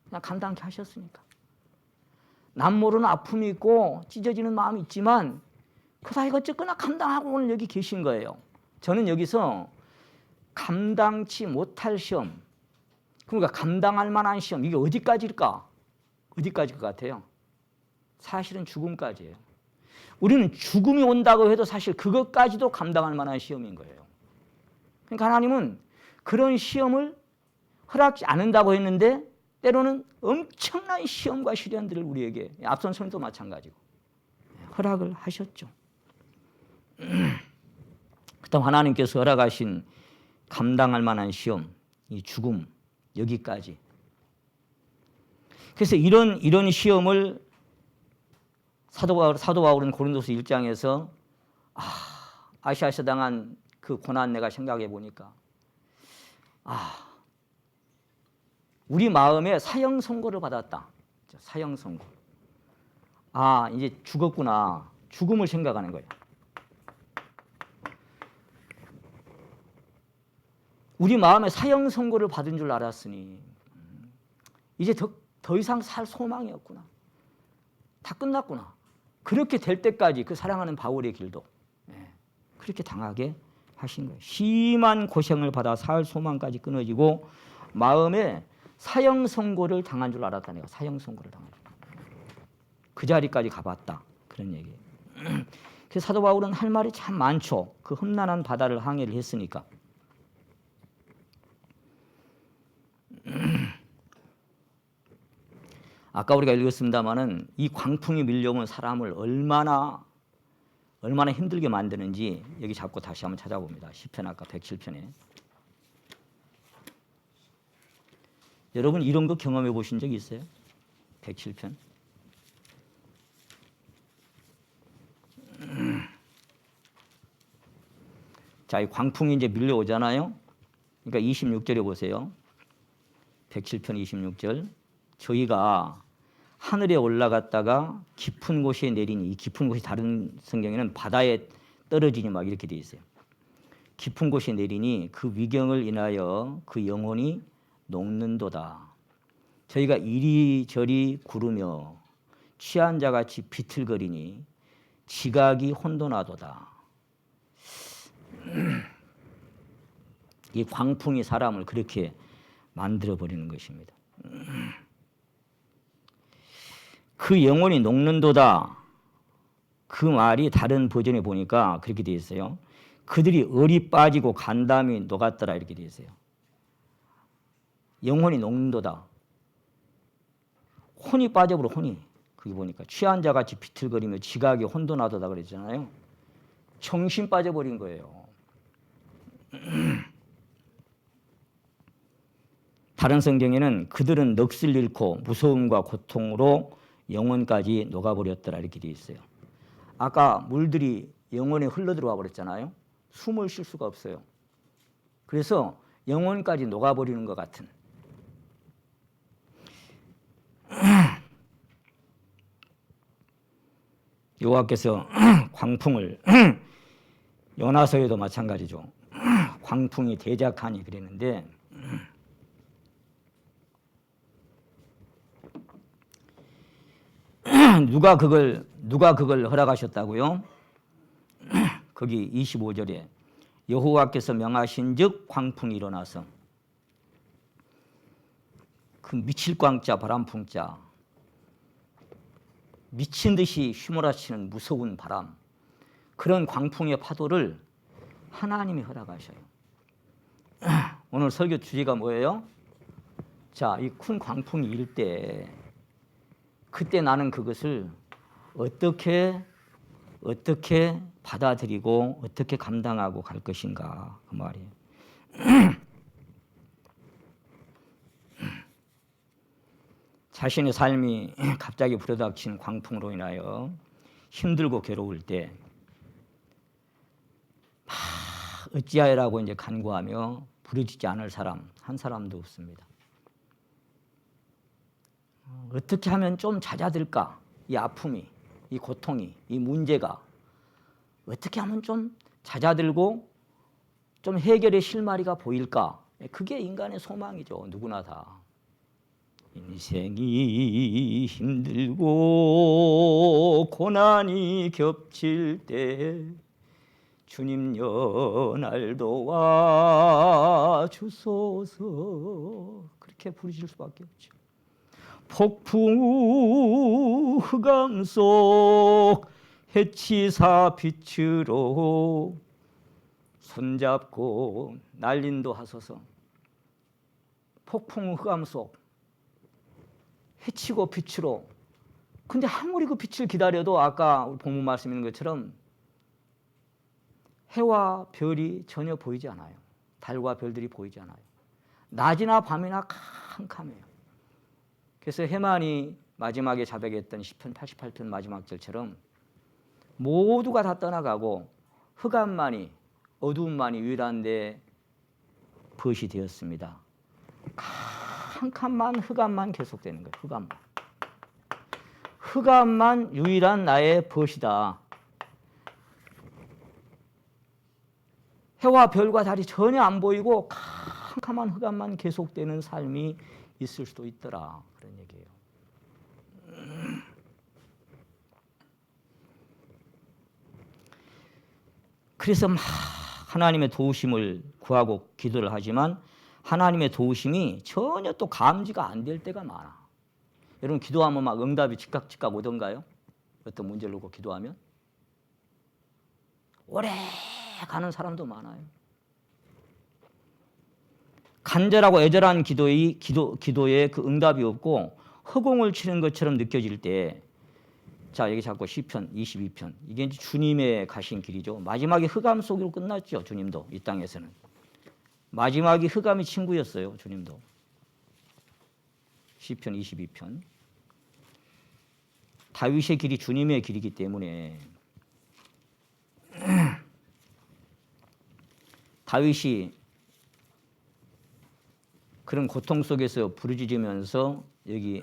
S1: 그냥 감당케 하셨으니까. 남 모르는 아픔이 있고 찢어지는 마음이 있지만 그다 이거 어쨌거나 감당하고 오늘 여기 계신 거예요. 저는 여기서 감당치 못할 시험, 그러니까 감당할 만한 시험, 이게 어디까지일까? 어디까지일 것 같아요? 사실은 죽음까지예요. 우리는 죽음이 온다고 해도 사실 그것까지도 감당할 만한 시험인 거예요. 그러니까 하나님은 그런 시험을 허락지 않는다고 했는데 때로는 엄청난 시험과 시련들을 우리에게, 앞선 설도 마찬가지고 허락을 하셨죠. 그다음 하나님께서 허락하신 감당할 만한 시험, 이 죽음, 여기까지. 그래서 이런 시험을 사도 바울은 고린도서 1장에서 아시아에서 당한 그 고난 내가 생각해 보니까 우리 마음에 사형 선고를 받았다. 사형 선고. 이제 죽었구나. 죽음을 생각하는 거예요. 우리 마음에 사형 선고를 받은 줄 알았으니 이제 더 이상 살 소망이 없구나. 다 끝났구나. 그렇게 될 때까지 그 사랑하는 바울의 길도 그렇게 당하게 하신 거예요. 심한 고생을 받아 살 소망까지 끊어지고 마음에 사형 선고를 당한 줄 알았다네요. 사형 선고를 당한 줄. 그 자리까지 가봤다. 그런 얘기예요. 그래서 사도 바울은 할 말이 참 많죠. 그 험난한 바다를 항해를 했으니까. 아까 우리가 읽었습니다마는 이 광풍이 밀려오면 사람을 얼마나 힘들게 만드는지 여기 잡고 다시 한번 찾아봅니다. 시편 아까 107편에. 여러분 이런 거 경험해 보신 적 있어요? 107편. 자, 이 광풍이 이제 밀려오잖아요. 그러니까 26절에 보세요. 107편 26절. 저희가 하늘에 올라갔다가 깊은 곳에 내리니, 이 깊은 곳이 다른 성경에는 바다에 떨어지니 막 이렇게 돼 있어요. 깊은 곳에 내리니 그 위경을 인하여 그 영혼이 녹는도다. 저희가 이리저리 구르며 취한 자같이 비틀거리니 지각이 혼돈하도다. 이 광풍이 사람을 그렇게 만들어버리는 것입니다. 그 영혼이 녹는도다. 그 말이 다른 버전에 보니까 그렇게 되어 있어요. 그들이 얼이 빠지고 간담이 녹았더라 이렇게 되어 있어요. 영혼이 녹는도다. 혼이 빠져버려 혼이. 거기 보니까 취한 자같이 비틀거리며 지각이 혼돈하도다 그랬잖아요. 정신 빠져버린 거예요. 다른 성경에는 그들은 넋을 잃고 무서움과 고통으로 영혼까지 녹아버렸더라 이렇게 되어 있어요. 아까 물들이 영혼에 흘러들어와 버렸잖아요. 숨을 쉴 수가 없어요. 그래서 영혼까지 녹아버리는 것 같은. 여호와께서 광풍을 요나서에도 마찬가지죠. 광풍이 대작하니 그랬는데 누가 그걸 허락하셨다고요? 거기 25절에 여호와께서 명하신즉 광풍이 일어나서 그 미칠 광자 바람풍자 미친 듯이 휘몰아치는 무서운 바람 그런 광풍의 파도를 하나님이 허락하셔요. 오늘 설교 주제가 뭐예요? 자, 이 큰 광풍이 일 때 그때 나는 그것을 어떻게 받아들이고 어떻게 감당하고 갈 것인가 그 말이에요. 자신의 삶이 갑자기 불어닥친 광풍으로 인하여 힘들고 괴로울 때 어찌하여라고 이제 간구하며 부르짖지 않을 사람 한 사람도 없습니다. 어떻게 하면 좀 잦아들까? 이 아픔이, 이 고통이, 이 문제가 어떻게 하면 좀 잦아들고 좀 해결의 실마리가 보일까? 그게 인간의 소망이죠. 누구나 다. 인생이 힘들고 고난이 겹칠 때 주님 연알 도와 주소서 그렇게 부르실 수밖에 없죠. 폭풍 흑암 속 해치사 빛으로 손잡고 날린도 하소서. 폭풍 흑암 속 해치고 빛으로. 근데 아무리 그 빛을 기다려도 아까 본문 말씀 있는 것처럼 해와 별이 전혀 보이지 않아요. 달과 별들이 보이지 않아요. 낮이나 밤이나 캄캄해요. 그래서 해만이 마지막에 자백했던 시편 88편 마지막 절처럼 모두가 다 떠나가고 흑암만이 어두움만이 유일한데 벗이 되었습니다. 캄캄한 흑암만 계속되는 거예요. 흑암만 유일한 나의 벗이다. 해와 별과 달이 전혀 안 보이고 캄캄한 흑암만 계속되는 삶이 있을 수도 있더라. 그런 얘기예요. 그래서 막 하나님의 도우심을 구하고 기도를 하지만 하나님의 도우심이 전혀 또 감지가 안 될 때가 많아. 여러분 기도하면 막 응답이 즉각 오던가요? 어떤 문제를 놓고 기도하면? 오래 가는 사람도 많아요. 간절하고 애절한 기도에 그 응답이 없고 허공을 치는 것처럼 느껴질 때, 자 여기 자꾸 시편 22편, 이게 이제 주님의 가신 길이죠. 마지막에 흑암 속으로 끝났죠. 주님도 이 땅에서는 마지막이 흑암이 친구였어요. 주님도. 시편 22편. 다윗의 길이 주님의 길이기 때문에 다윗이 그런 고통 속에서 부르짖으면서 여기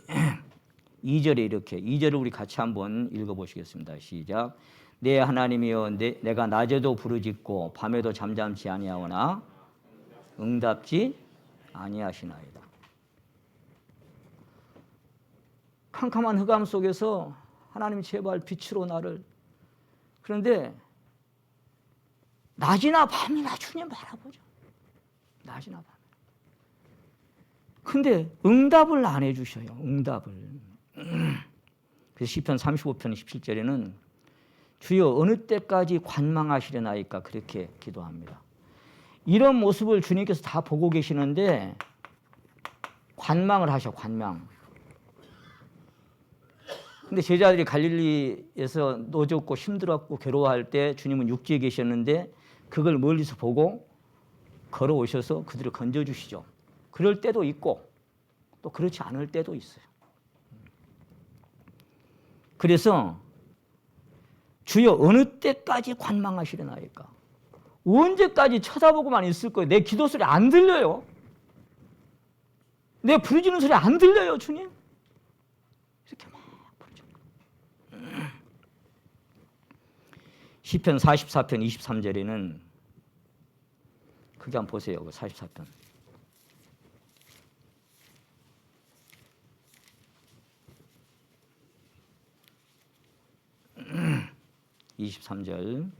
S1: 2절에 이렇게, 2절을 우리 같이 한번 읽어보시겠습니다. 시작. 내 하나님이여 내가 낮에도 부르짖고 밤에도 잠잠치 아니하오나 응답지 아니하시나이다. 캄캄한 흑암 속에서 하나님 제발 빛으로 나를, 그런데 낮이나 밤이나 주님 바라보죠. 낮이나 밤. 근데 응답을 안 해주셔요. 응답을. 그래서 시편 35편 17절에는 주여 어느 때까지 관망하시려나이까 그렇게 기도합니다. 이런 모습을 주님께서 다 보고 계시는데 관망을 하셔. 관망. 근데 제자들이 갈릴리에서 노졌고 힘들었고 괴로워할 때 주님은 육지에 계셨는데 그걸 멀리서 보고 걸어오셔서 그들을 건져주시죠. 그럴 때도 있고 또 그렇지 않을 때도 있어요. 그래서 주여 어느 때까지 관망하시려나이까? 언제까지 쳐다보고만 있을 거예요? 내 기도 소리 안 들려요? 내 부르짖는 소리 안 들려요, 주님? 이렇게 막 부르짖는 거예요. 시편 44편 23절에는 그게 한번 보세요. 44편. 23절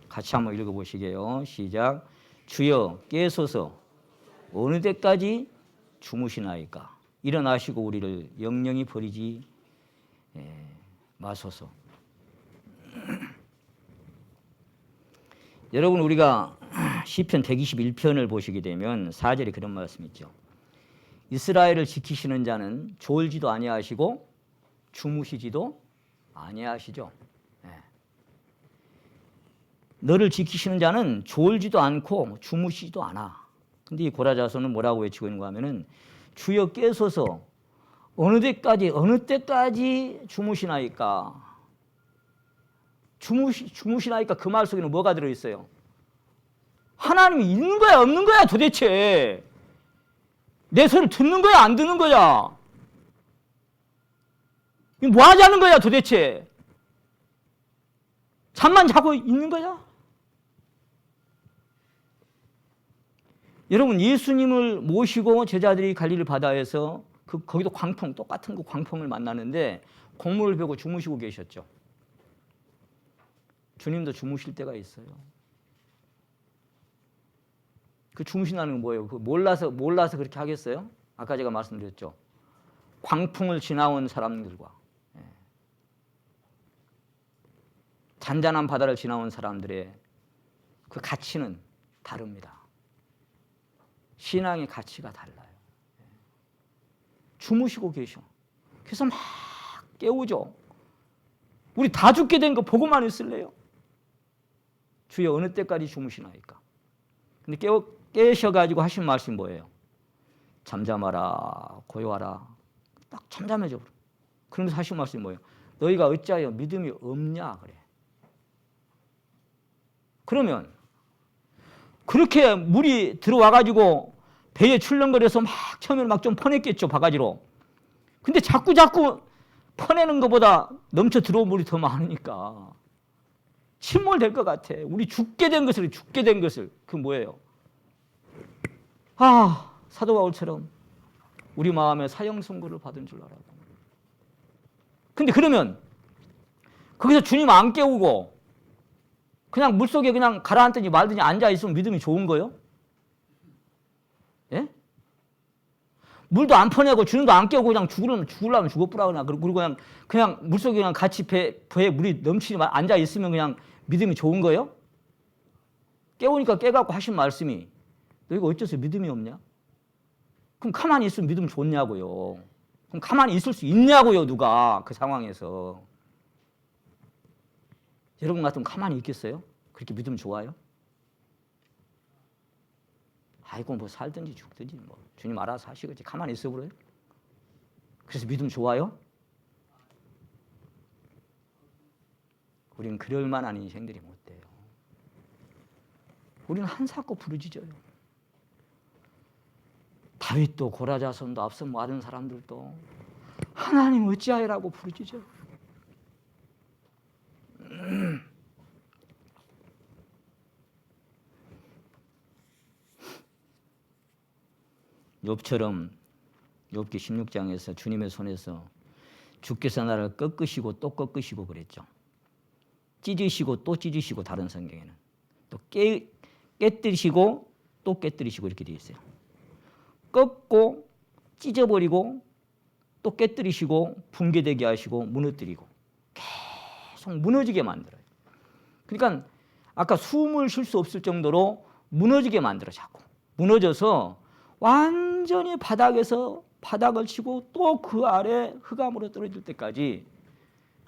S1: 같이 한번 읽어보시게요. 시작. 주여 깨소서 어느 때까지 주무시나이까? 일어나시고 우리를 영영히 버리지 마소서. 여러분 우리가 시편 121편을 보시게 되면 4절에 그런 말씀이 있죠. 이스라엘을 지키시는 자는 졸지도 아니하시고 주무시지도 아니하시죠. 너를 지키시는 자는 졸지도 않고 주무시지도 않아. 근데 이 고라자서는 뭐라고 외치고 있는가 하면은 주여 깨소서 어느 때까지 주무시나이까? 주무시나이까 그 말 속에는 뭐가 들어있어요? 하나님이 있는 거야 없는 거야 도대체? 내 소리를 듣는 거야 안 듣는 거야? 뭐 하자는 거야 도대체? 잠만 자고 있는 거야? 여러분 예수님을 모시고 제자들이 갈릴리 바다에서 거기도 광풍, 똑같은 그 광풍을 만나는데 곡물을 베고 주무시고 계셨죠. 주님도 주무실 때가 있어요. 그 주무신다는 건 뭐예요? 그 몰라서 그렇게 하겠어요? 아까 제가 말씀드렸죠. 광풍을 지나온 사람들과 잔잔한 바다를 지나온 사람들의 그 가치는 다릅니다. 신앙의 가치가 달라요. 주무시고 계셔. 그래서 막 깨우죠. 우리 다 죽게 된 거 보고만 있을래요? 주여 어느 때까지 주무시나이까? 근데 깨셔가지고 하신 말씀이 뭐예요? 잠잠하라, 고요하라. 딱 잠잠해져. 그러면서 하신 말씀이 뭐예요? 너희가 어찌하여 믿음이 없냐 그래. 그러면 그렇게 물이 들어와가지고 배에 출렁거려서 막 처음에는 막 좀 퍼냈겠죠, 바가지로. 근데 자꾸 퍼내는 것보다 넘쳐 들어온 물이 더 많으니까 침몰될 것 같아. 우리 죽게 된 것을 그 뭐예요? 사도 바울처럼 우리 마음에 사형 선고를 받은 줄 알아요. 근데 그러면 거기서 주님 안 깨우고 그냥 물속에 그냥 가라앉든지 말든지 앉아 있으면 믿음이 좋은 거예요? 예? 물도 안 퍼내고 주님도 안 깨우고 그냥 죽으려면 죽어보라 그냥. 그리고 그냥 물속에 그냥 같이 배에 물이 넘치지 앉아 있으면 그냥 믿음이 좋은 거예요? 깨우니까 깨갖고 하신 말씀이 너희가 어째서 믿음이 없냐? 그럼 가만히 있으면 믿음 좋냐고요. 그럼 가만히 있을 수 있냐고요, 누가 그 상황에서. 여러분 같으면 가만히 있겠어요? 그렇게 믿음 좋아요? 아이고 뭐 살든지 죽든지 뭐 주님 알아서 하시겠지. 가만히 있어 그래요? 그래서 믿음 좋아요? 우리는 그럴 만한 인생들이 못 돼요. 우리는 한사코 부르짖어요. 다윗도 고라자손도 앞서 많은 사람들도 하나님 어찌하여라고 부르짖어요. 욥처럼 욥기 16장에서 주님의 손에서 주께서 나를 꺾으시고 또 꺾으시고 그랬죠. 찢으시고 또 찢으시고 다른 성경에는 또 깨뜨리시고 또 깨뜨리시고 이렇게 되어 있어요. 꺾고 찢어버리고 또 깨뜨리시고 붕괴되게 하시고 무너뜨리고 계속 무너지게 만들어요. 그러니까 아까 숨을 쉴 수 없을 정도로 무너지게 만들어 자꾸. 무너져서 완전히 바닥에서 바닥을 치고 또 그 아래 흑암으로 떨어질 때까지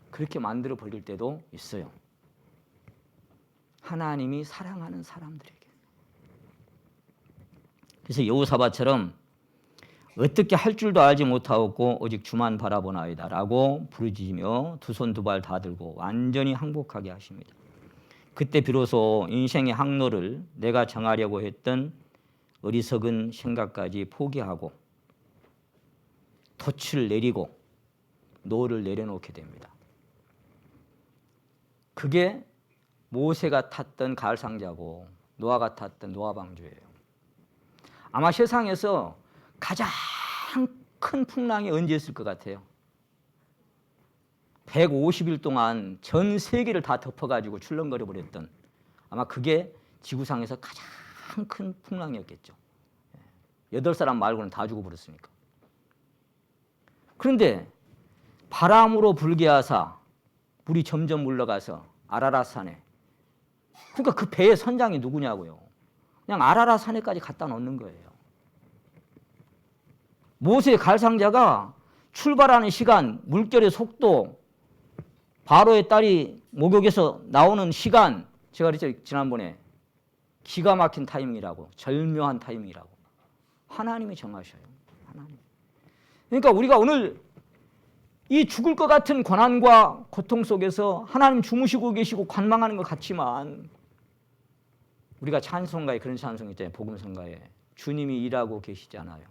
S1: 그렇게 만들어 버릴 때도 있어요. 하나님이 사랑하는 사람들에게. 그래서 여호사밧처럼 어떻게 할 줄도 알지 못하고 오직 주만 바라보나이다 라고 부르짖으며 두 손 두 발 다 들고 완전히 항복하게 하십니다. 그때 비로소 인생의 항로를 내가 정하려고 했던 어리석은 생각까지 포기하고 돛을 내리고 노를 내려놓게 됩니다. 그게 모세가 탔던 가을상자고 노아가 탔던 노아방주예요. 아마 세상에서 가장 큰 풍랑이 언제 있을 것 같아요? 150일 동안 전 세계를 다 덮어가지고 출렁거려 버렸던 아마 그게 지구상에서 가장 큰 풍랑이었겠죠. 8사람 말고는 다 죽어버렸으니까. 그런데 바람으로 불게 하사 물이 점점 물러가서 아라랏산에, 그러니까 그 배의 선장이 누구냐고요. 그냥 아라랏산에까지 갖다 놓는 거예요. 모세의 갈상자가 출발하는 시간, 물결의 속도, 바로의 딸이 목욕에서 나오는 시간, 제가 그랬죠 지난번에. 기가 막힌 타이밍이라고, 절묘한 타이밍이라고. 하나님이 정하셔요. 하나님. 그러니까 우리가 오늘 이 죽을 것 같은 고난과 고통 속에서 하나님 주무시고 계시고 관망하는 것 같지만 우리가 찬송가에 그런 찬송 있잖아요. 복음성가에 주님이 일하고 계시잖아요.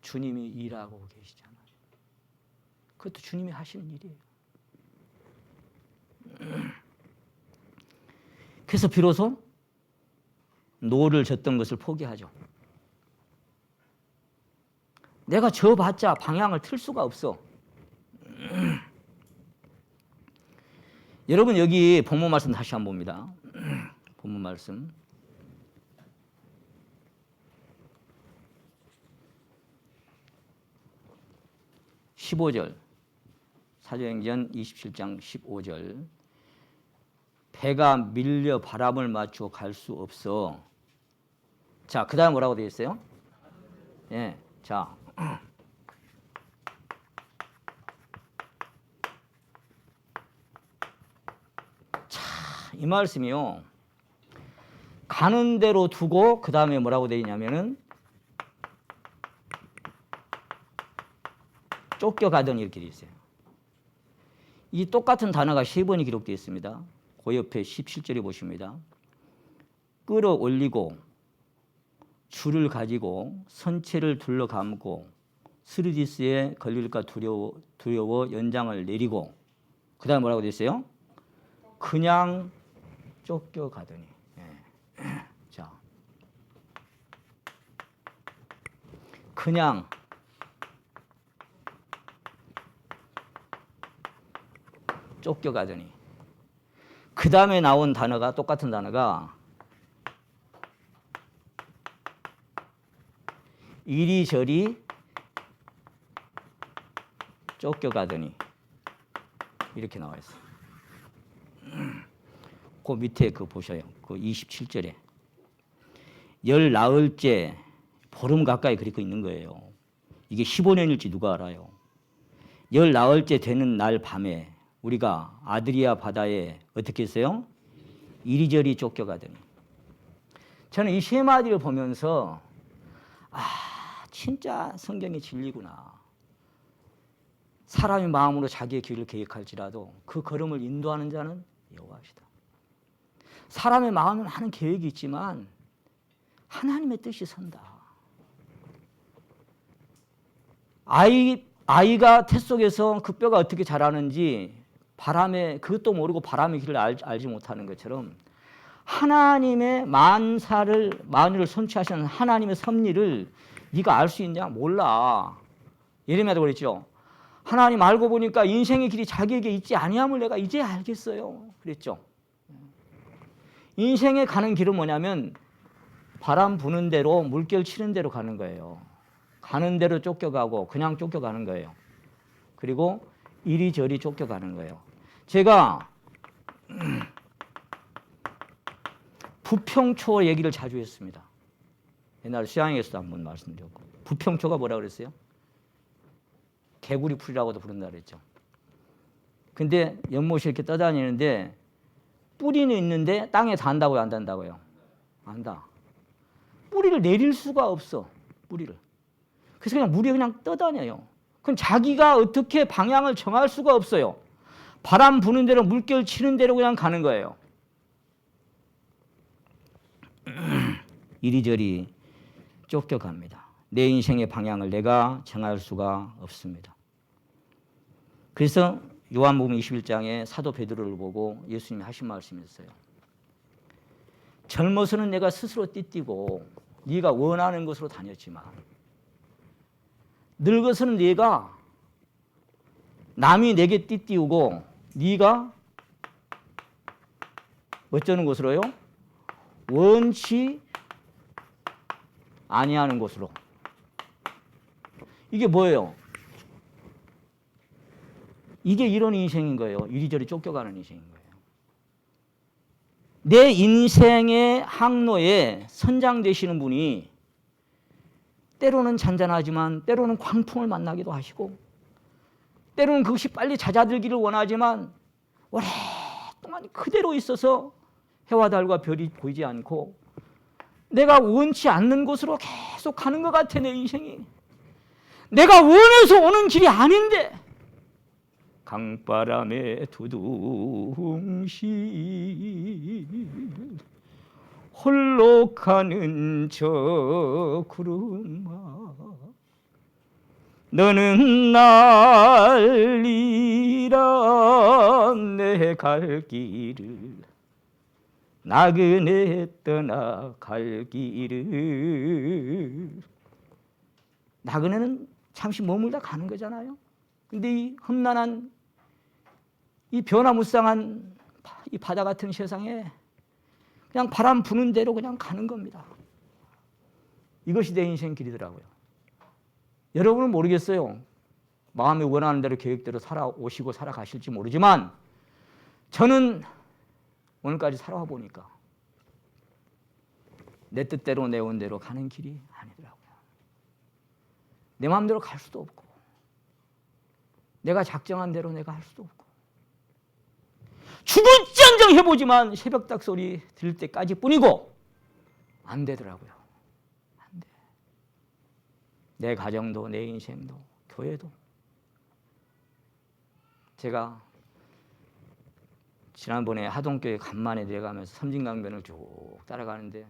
S1: 주님이 일하고 계시잖아요. 그것도 주님이 하시는 일이에요. 그래서 비로소 노를 졌던 것을 포기하죠. 내가 져봤자 방향을 틀 수가 없어. 여러분 여기 본문 말씀 다시 한번 봅니다. 본문 말씀 15절 사도행전 27장 15절 배가 밀려 바람을 맞추어 갈 수 없어. 자, 그 다음 뭐라고 되어 있어요? 예, 자, 이 말씀이요. 가는 대로 두고 그 다음에 뭐라고 되어 있냐면은 쫓겨가더니 이렇게 되어 있어요. 이 똑같은 단어가 3번이 기록되어 있습니다. 그 옆에 17절에 보십니다. 끌어올리고 줄을 가지고 선체를 둘러감고 스르디스에 걸릴까 두려워 연장을 내리고 그 다음에 뭐라고 되어 있어요? 그냥 쫓겨가더니. 자, 그냥 쫓겨가더니 그 다음에 나온 단어가 똑같은 단어가 이리저리 쫓겨가더니 이렇게 나와 있어요. 그 밑에 그 보셔요. 그 27절에 열 나흘째 보름 가까이 그렇게 있는 거예요. 이게 15년일지 누가 알아요. 열 나흘째 되는 날 밤에 우리가 아드리아 바다에 어떻게 했어요? 이리저리 쫓겨가더니. 저는 이 세 마디를 보면서 진짜 성경이 진리구나. 사람이 마음으로 자기의 길을 계획할지라도 그 걸음을 인도하는 자는 여호와시다. 사람의 마음에 많은 계획이 있지만 하나님의 뜻이 선다. 아이가 태 속에서 그 뼈가 어떻게 자라는지 바람에 그것도 모르고 바람의 길을 알지 못하는 것처럼 하나님의 만유를 선취하시는 하나님의 섭리를 네가 알 수 있냐? 몰라. 예레미야도 그랬죠. 하나님 알고 보니까 인생의 길이 자기에게 있지 아니함을 내가 이제 알겠어요. 그랬죠. 인생에 가는 길은 뭐냐면 바람 부는 대로 물결 치는 대로 가는 거예요. 가는 대로 쫓겨가고 그냥 쫓겨가는 거예요. 그리고 이리저리 쫓겨가는 거예요. 제가 부평초 얘기를 자주 했습니다. 옛날 수양에서도 한번 말씀드렸고 부평초가 뭐라 그랬어요? 개구리 풀이라고도 부른다 그랬죠. 근데 연못이 이렇게 떠다니는데 뿌리는 있는데 땅에 닿는다고요, 안 닿는다고요? 안 닿아. 뿌리를 내릴 수가 없어. 뿌리를. 그래서 그냥 물이 그냥 떠다녀요. 그럼 자기가 어떻게 방향을 정할 수가 없어요. 바람 부는 대로 물결 치는 대로 그냥 가는 거예요. 이리저리 쫓겨갑니다. 내 인생의 방향을 내가 정할 수가 없습니다. 그래서 요한복음 21장에 사도 베드로를 보고 예수님이 하신 말씀이 있어요. 젊어서는 내가 스스로 띠띠고 네가 원하는 곳으로 다녔지만 늙어서는 네가 남이 내게 띠띠우고 네가 어쩌는 곳으로요? 원치 아니하는 곳으로. 이게 뭐예요? 이게 이런 인생인 거예요. 이리저리 쫓겨가는 인생인 거예요. 내 인생의 항로에 선장되시는 분이 때로는 잔잔하지만 때로는 광풍을 만나기도 하시고 때로는 그것이 빨리 잦아들기를 원하지만 오랫동안 그대로 있어서 해와 달과 별이 보이지 않고 내가 원치 않는 곳으로 계속 가는 것 같아. 내 인생이 내가 원해서 오는 길이 아닌데 강바람에 두둥실 홀로 가는 저 구름아 너는 날리라 내 갈 길을 나그네 떠나 갈 길을. 나그네는 잠시 머물다 가는 거잖아요. 근데 이 험난한 이 변화무쌍한 이 바다 같은 세상에 그냥 바람 부는 대로 그냥 가는 겁니다. 이것이 내 인생 길이더라고요. 여러분은 모르겠어요. 마음이 원하는 대로 계획대로 살아오시고 살아가실지 모르지만 저는 오늘까지 살아와 보니까 내 뜻대로 내 원대로 가는 길이 아니더라고요. 내 마음대로 갈 수도 없고 내가 작정한 대로 내가 할 수도 없고 죽을지언정 해보지만 새벽닭 소리 들을 때까지 뿐이고 안 되더라고요. 안 돼. 내 가정도 내 인생도 교회도. 제가 지난번에 하동교회 간만에 내려가면서 섬진강변을 쭉 따라가는데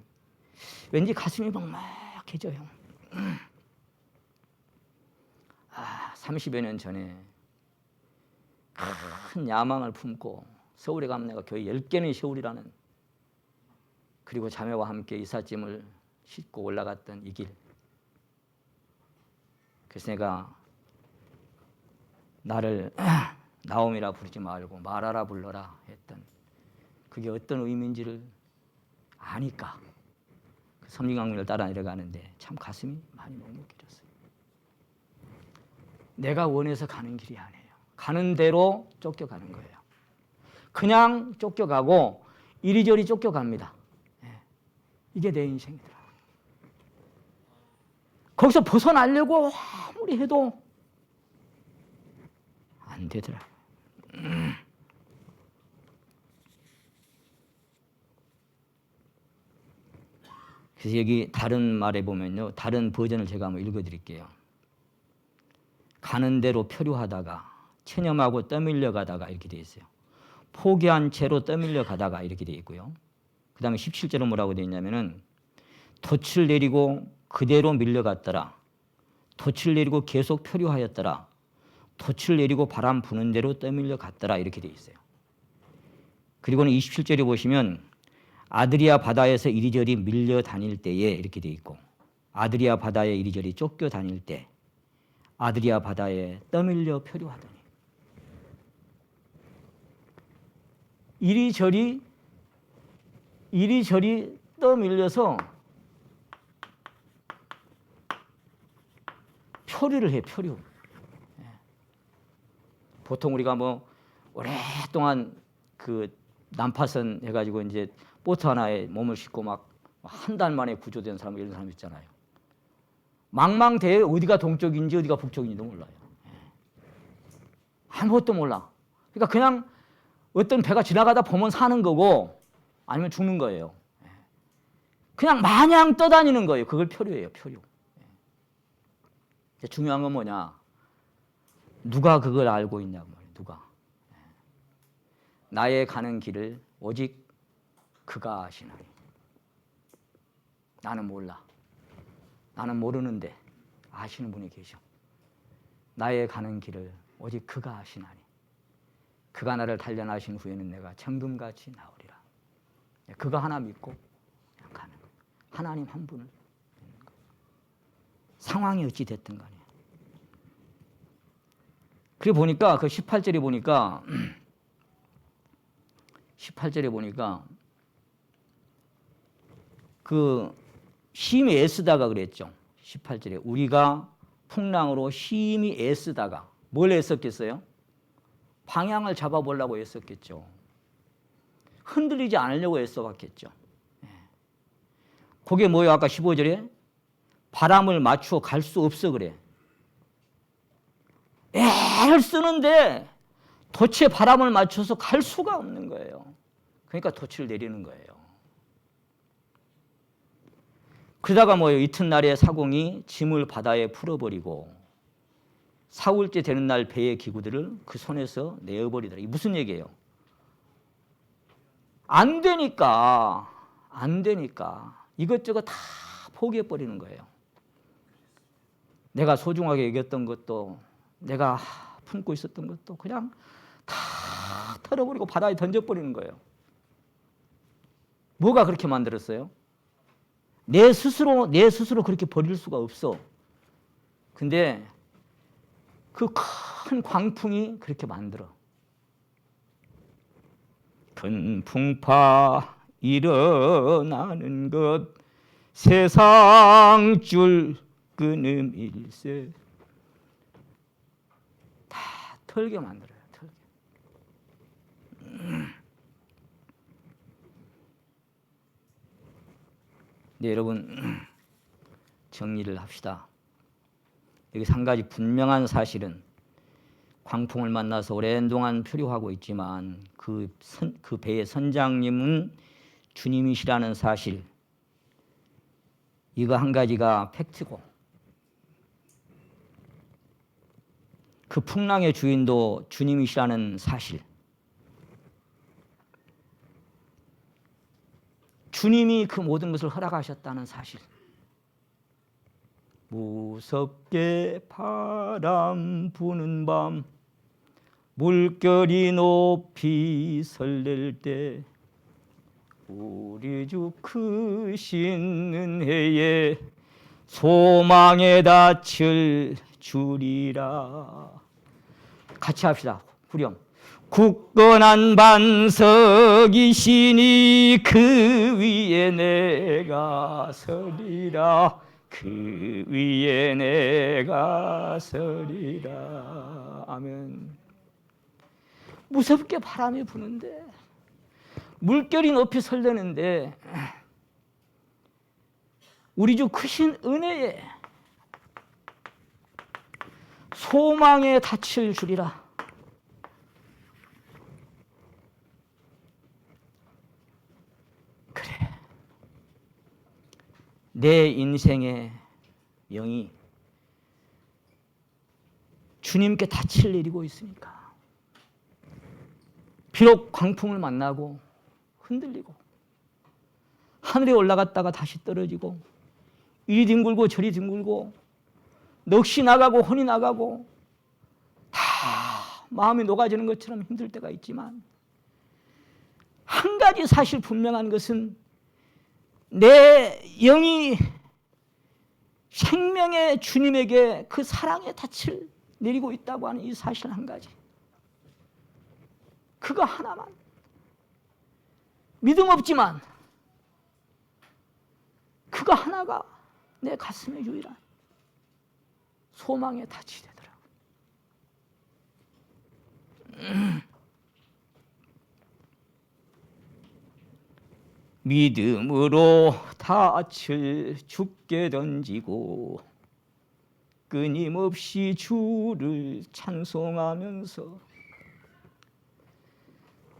S1: 왠지 가슴이 막막해져요. 30여 년 전에 큰 야망을 품고 서울에 가면 내가 교회 10개는 세우리라는 그리고 자매와 함께 이삿짐을 싣고 올라갔던 이 길. 그래서 내가 나를 나옴이라 부르지 말고 마라라 불러라 했던 그게 어떤 의미인지를 아니까 그 섬진강민을 따라 내려가는데 참 가슴이 많이 먹먹해졌어요. 내가 원해서 가는 길이 아니에요. 가는 대로 쫓겨가는 거예요. 그냥 쫓겨가고 이리저리 쫓겨갑니다. 이게 내 인생이더라. 거기서 벗어나려고 아무리 해도 안 되더라. 그래서 여기 다른 말에 보면요, 다른 버전을 제가 한번 읽어드릴게요. 가는 대로 표류하다가 체념하고 떠밀려 가다가 이렇게 돼 있어요. 포기한 채로 떠밀려 가다가 이렇게 돼 있고요. 그 다음에 17절은 뭐라고 돼 있냐면은 돛을 내리고 그대로 밀려갔더라. 돛을 내리고 계속 표류하였더라. 돛을 내리고 바람 부는 대로 떠밀려 갔더라 이렇게 돼 있어요. 그리고는 27절에 보시면 아드리아 바다에서 이리저리 밀려 다닐 때에 이렇게 돼 있고 아드리아 바다에 이리저리 쫓겨 다닐 때 아드리아 바다에 떠밀려 표류하더니 이리저리 떠밀려서 표류를 해, 표류. 보통 우리가 뭐 오랫동안 그 난파선 해가지고 이제 보트 하나에 몸을 싣고 막 한 달 만에 구조된 사람 이런 사람 있잖아요. 망망대해 어디가 동쪽인지 어디가 북쪽인지도 몰라요. 아무것도 몰라. 그러니까 그냥 어떤 배가 지나가다 보면 사는 거고 아니면 죽는 거예요. 그냥 마냥 떠다니는 거예요. 그걸 표류예요, 표류. 중요한 건 뭐냐? 누가 그걸 알고 있냐고 말이에요. 누가? 나의 가는 길을 오직 그가 아시나니. 나는 몰라. 나는 모르는데 아시는 분이 계셔. 나의 가는 길을 오직 그가 아시나니. 그가 나를 단련하신 후에는 내가 정금같이 나오리라. 그가 하나 믿고 그냥 가는 거예요. 하나님 한 분을 믿는 거예요. 상황이 어찌 됐든 간에. 그래 보니까 그 18절에 보니까 그 심히 애쓰다가 그랬죠. 18절에 우리가 풍랑으로 심히 애쓰다가 뭘 애썼겠어요? 방향을 잡아보려고 애썼겠죠. 흔들리지 않으려고 애써봤겠죠. 그게 뭐예요? 아까 15절에 바람을 맞추어 갈 수 없어 그래. 애를 쓰는데 돛에 바람을 맞춰서 갈 수가 없는 거예요. 그러니까 돛을 내리는 거예요. 그러다가 뭐예요? 이튿날에 사공이 짐을 바다에 풀어버리고 사흘째 되는 날 배의 기구들을 그 손에서 내어버리더라. 이게 무슨 얘기예요? 안 되니까 이것저것 다 포기해버리는 거예요. 내가 소중하게 여겼던 것도 내가 품고 있었던 것도 그냥 다 털어버리고 바다에 던져버리는 거예요. 뭐가 그렇게 만들었어요? 내 스스로 그렇게 버릴 수가 없어. 근데 그 큰 광풍이 그렇게 만들어. 큰 풍파 일어나는 것 세상 줄 끊음일세. 다 털게 만들어요. 털게. 네, 여러분 정리를 합시다. 여기서 한 가지 분명한 사실은 광풍을 만나서 오랜 동안 표류하고 있지만 그 배의 선장님은 주님이시라는 사실, 이거 한 가지가 팩트고 그 풍랑의 주인도 주님이시라는 사실, 주님이 그 모든 것을 허락하셨다는 사실, 무섭게 바람 부는 밤 물결이 높이 설렐 때 우리 주 크신 은혜에 소망의 닻을 주리라. 같이 합시다. 후렴. 굳건한 반석이시니 그 위에 내가 서리라. 그 위에 내가 서리라. 아멘. 무섭게 바람이 부는데, 물결이 높이 설레는데, 우리 주 크신 은혜에 소망에 닻을 주리라. 그래, 내 인생의 영이 주님께 닻을 내리고 있으니까 비록 광풍을 만나고 흔들리고 하늘에 올라갔다가 다시 떨어지고 이리 뒹굴고 저리 뒹굴고 넋이 나가고 혼이 나가고 다 마음이 녹아지는 것처럼 힘들 때가 있지만, 한 가지 사실 분명한 것은 내 영이 생명의 주님에게 그 사랑의 닻을 내리고 있다고 하는 이 사실 한 가지, 그거 하나만, 믿음 없지만 그거 하나가 내 가슴에 유일한 소망의 닻이 되더라고요. 믿음으로 닻을 주께 던지고 끊임없이 주를 찬송하면서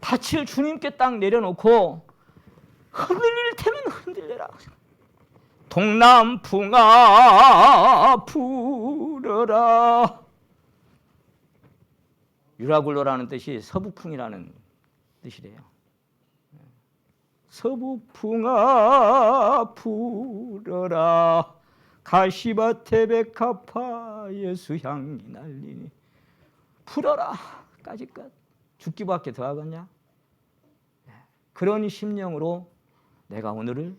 S1: 닻을 주님께 딱 내려놓고 흔들릴 테면 흔들려라. 동남풍아 불어라. 유라굴로라는 뜻이 서북풍이라는 뜻이래요. 서북풍아 불어라. 가시밭에 백합화 예수향이 날리니. 불어라 까짓것. 죽기밖에 더 하겠냐? 그런 심령으로 내가 오늘을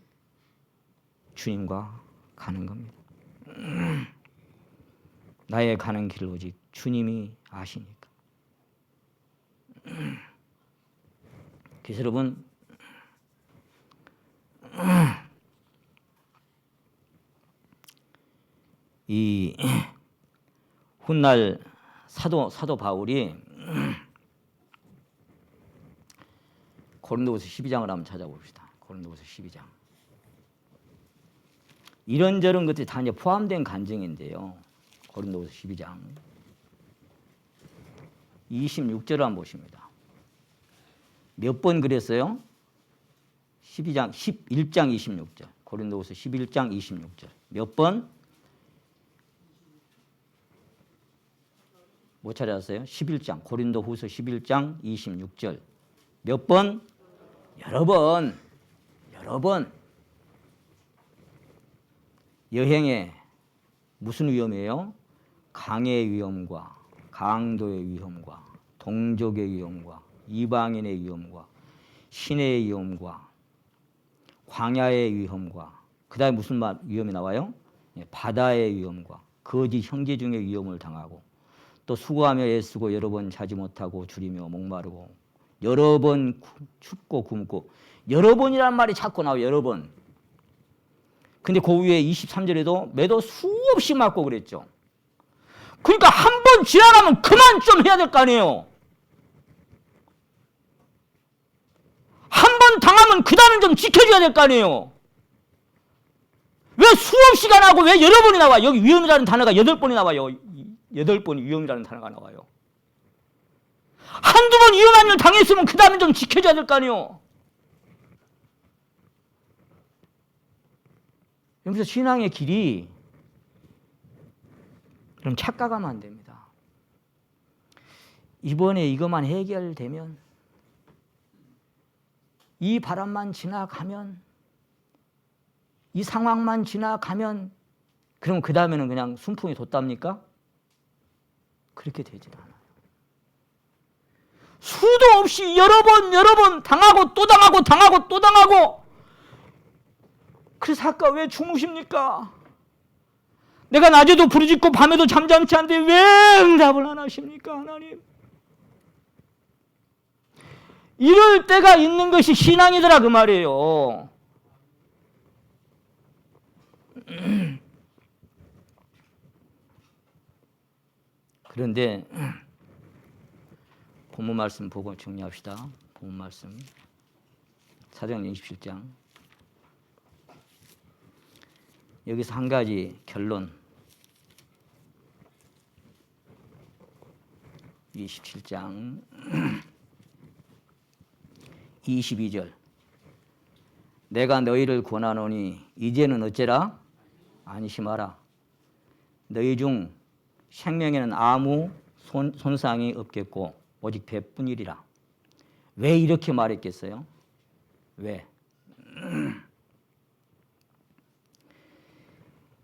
S1: 주님과 가는 겁니다. 나의 가는 길을 오직 주님이 아시니까. 그래서 여러분, 이 훗날 사도 바울이 고린도후서 12장을 한번 찾아봅시다. 고린도후서 12장. 이런저런 것들이 다 이제 포함된 간증인데요. 고린도후서 12장 26절을 한번 보십니다. 몇 번 그랬어요? 11장 26절. 고린도후서 11장 26절. 몇 번? 못 찾았어요? 11장. 고린도후서 11장 26절. 몇 번? 여러 번. 여행에 무슨 위험이에요? 강의 위험과 강도의 위험과 동족의 위험과 이방인의 위험과 신의 위험과 광야의 위험과, 그 다음에 무슨 위험이 나와요? 바다의 위험과 거짓 형제 중의 위험을 당하고, 또 수고하며 애쓰고 여러 번 자지 못하고 줄이며 목마르고 여러 번 춥고 굶고, 여러 번이라는 말이 자꾸 나와요. 여러 번. 근데 그 위에 23절에도 매도 수없이 맞고 그랬죠. 그러니까 한 번 지나가면 그만 좀 해야 될 거 아니에요. 한 번 당하면 그 다음은 좀 지켜줘야 될 거 아니에요. 왜 수없이가 나고 왜 여러 번이 나와요? 여기 위험이라는 단어가 8번이 나와요. 8번 위험이라는 단어가 나와요. 한두 번 위험한 일 당했으면 그 다음은 좀 지켜줘야 될 거 아니에요. 여기서 신앙의 길이 그럼 착각하면 안 됩니다. 이번에 이것만 해결되면, 이 바람만 지나가면, 이 상황만 지나가면, 그럼 그 다음에는 그냥 순풍이 돋답니까? 그렇게 되질 않아요. 수도 없이 여러 번 당하고 또 당하고. 그래서 아까 왜 주무십니까? 내가 낮에도 부르짖고 밤에도 잠잠치 않는데 왜 응답을 안 하십니까, 하나님? 이럴 때가 있는 것이 신앙이더라 그 말이에요. 그런데 본문 말씀 보고 정리합시다. 본문 말씀 사도행전 27장. 여기서 한 가지 결론. 27장 22절. 내가 너희를 권하노니 이제는 어째라? 안심하라. 너희 중 생명에는 아무 손상이 없겠고 오직 배뿐이리라. 왜 이렇게 말했겠어요? 왜?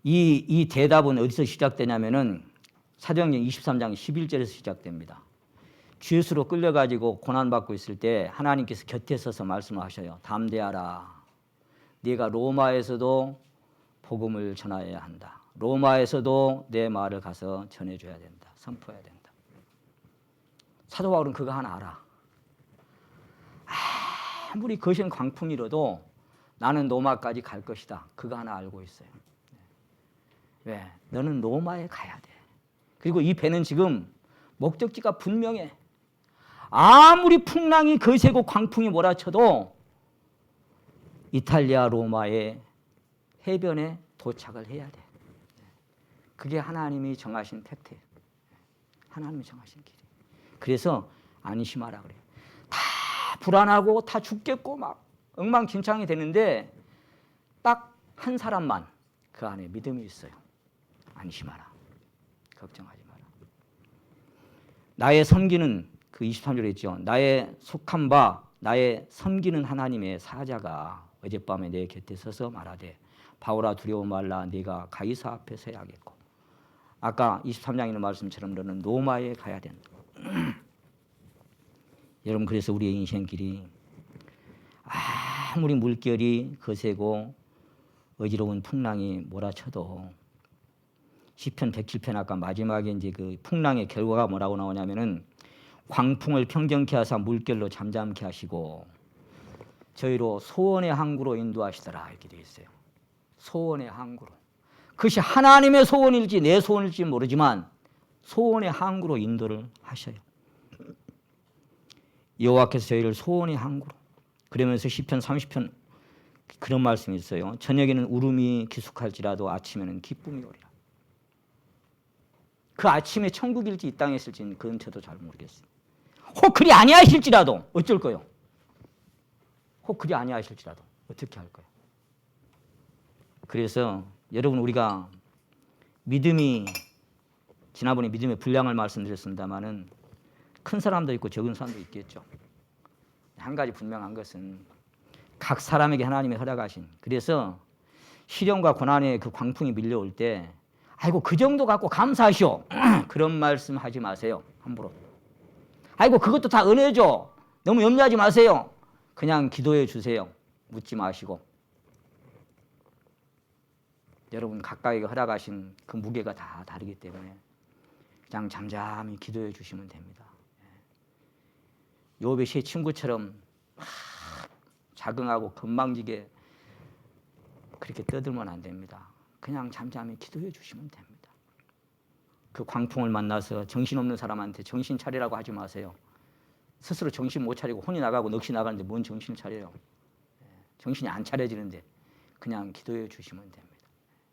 S1: 이 대답은 어디서 시작되냐면은 사도행전 23장 11절에서 시작됩니다. 주 예수로 끌려가지고 고난받고 있을 때 하나님께서 곁에 서서 말씀하셔요. 담대하라. 네가 로마에서도 복음을 전하여야 한다. 로마에서도 내 말을 가서 전해줘야 된다. 선포해야 된다. 사도 바울은 그거 하나 알아. 아무리 거센 광풍이라도 나는 로마까지 갈 것이다. 그거 하나 알고 있어요. 왜? 너는 로마에 가야 돼. 그리고 이 배는 지금 목적지가 분명해. 아무리 풍랑이 거세고 광풍이 몰아쳐도 이탈리아 로마의 해변에 도착을 해야 돼. 그게 하나님이 정하신 팩트예요. 하나님이 정하신 길이에요. 그래서 안심하라 그래요. 다 불안하고 다 죽겠고 막 엉망진창이 되는데 딱 한 사람만 그 안에 믿음이 있어요. 안심하라. 걱정하지 마라. 나의 섬기는 그 23절에 있죠. 나의 속한 바 나의 섬기는 하나님의 사자가 어젯밤에 내 곁에 서서 말하되 바울아 두려워 말라. 네가 가이사 앞에 서야겠고. 아까 23장에 있는 말씀처럼 너는 로마에 가야 된다. 여러분 그래서 우리의 인생길이 아무리 물결이 거세고 어지러운 풍랑이 몰아쳐도 시편 107편 아까 마지막에 이제 그 풍랑의 결과가 뭐라고 나오냐면은 광풍을 평정케 하사 물결로 잠잠케 하시고 저희로 소원의 항구로 인도하시더라 이렇게 되어 있어요. 소원의 항구로. 그것이 하나님의 소원일지 내 소원일지 모르지만 소원의 항구로 인도를 하셔요. 여호와께서 저희를 소원의 항구로. 그러면서 시편 30편 그런 말씀이 있어요. 저녁에는 울음이 기숙할지라도 아침에는 기쁨이 오리라. 그 아침에 천국일지 이 땅에 있을지는 그건 저도 잘 모르겠어요. 혹 그리 아니하실지라도 어쩔 거요? 혹 그리 아니하실지라도 어떻게 할 거요? 그래서 여러분 우리가 믿음이 지난번에 믿음의 분량을 말씀드렸습니다마는 큰 사람도 있고 적은 사람도 있겠죠. 한 가지 분명한 것은 각 사람에게 하나님이 허락하신 그래서 시련과 고난의 그 광풍이 밀려올 때 아이고 그 정도 갖고 감사하시오 그런 말씀 하지 마세요. 함부로. 아이고 그것도 다 은혜죠. 너무 염려하지 마세요. 그냥 기도해 주세요. 묻지 마시고. 여러분 각각에게 허락하신 그 무게가 다 다르기 때문에 그냥 잠잠히 기도해 주시면 됩니다. 욥의 세 친구처럼 막 자긍하고 건방지게 그렇게 떠들면 안 됩니다. 그냥 잠잠히 기도해 주시면 됩니다. 그 광풍을 만나서 정신없는 사람한테 정신 차리라고 하지 마세요. 스스로 정신 못 차리고 혼이 나가고 넋이 나가는데 뭔 정신을 차려요. 정신이 안 차려지는데 그냥 기도해 주시면 됩니다.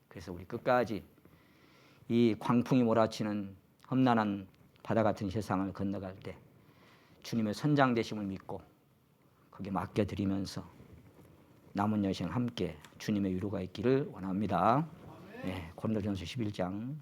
S1: 그래서 우리 끝까지 이 광풍이 몰아치는 험난한 바다 같은 세상을 건너갈 때 주님의 선장되심을 믿고 거기에 맡겨드리면서 남은 여생 함께 주님의 위로가 있기를 원합니다. 네, 고린도전서 11장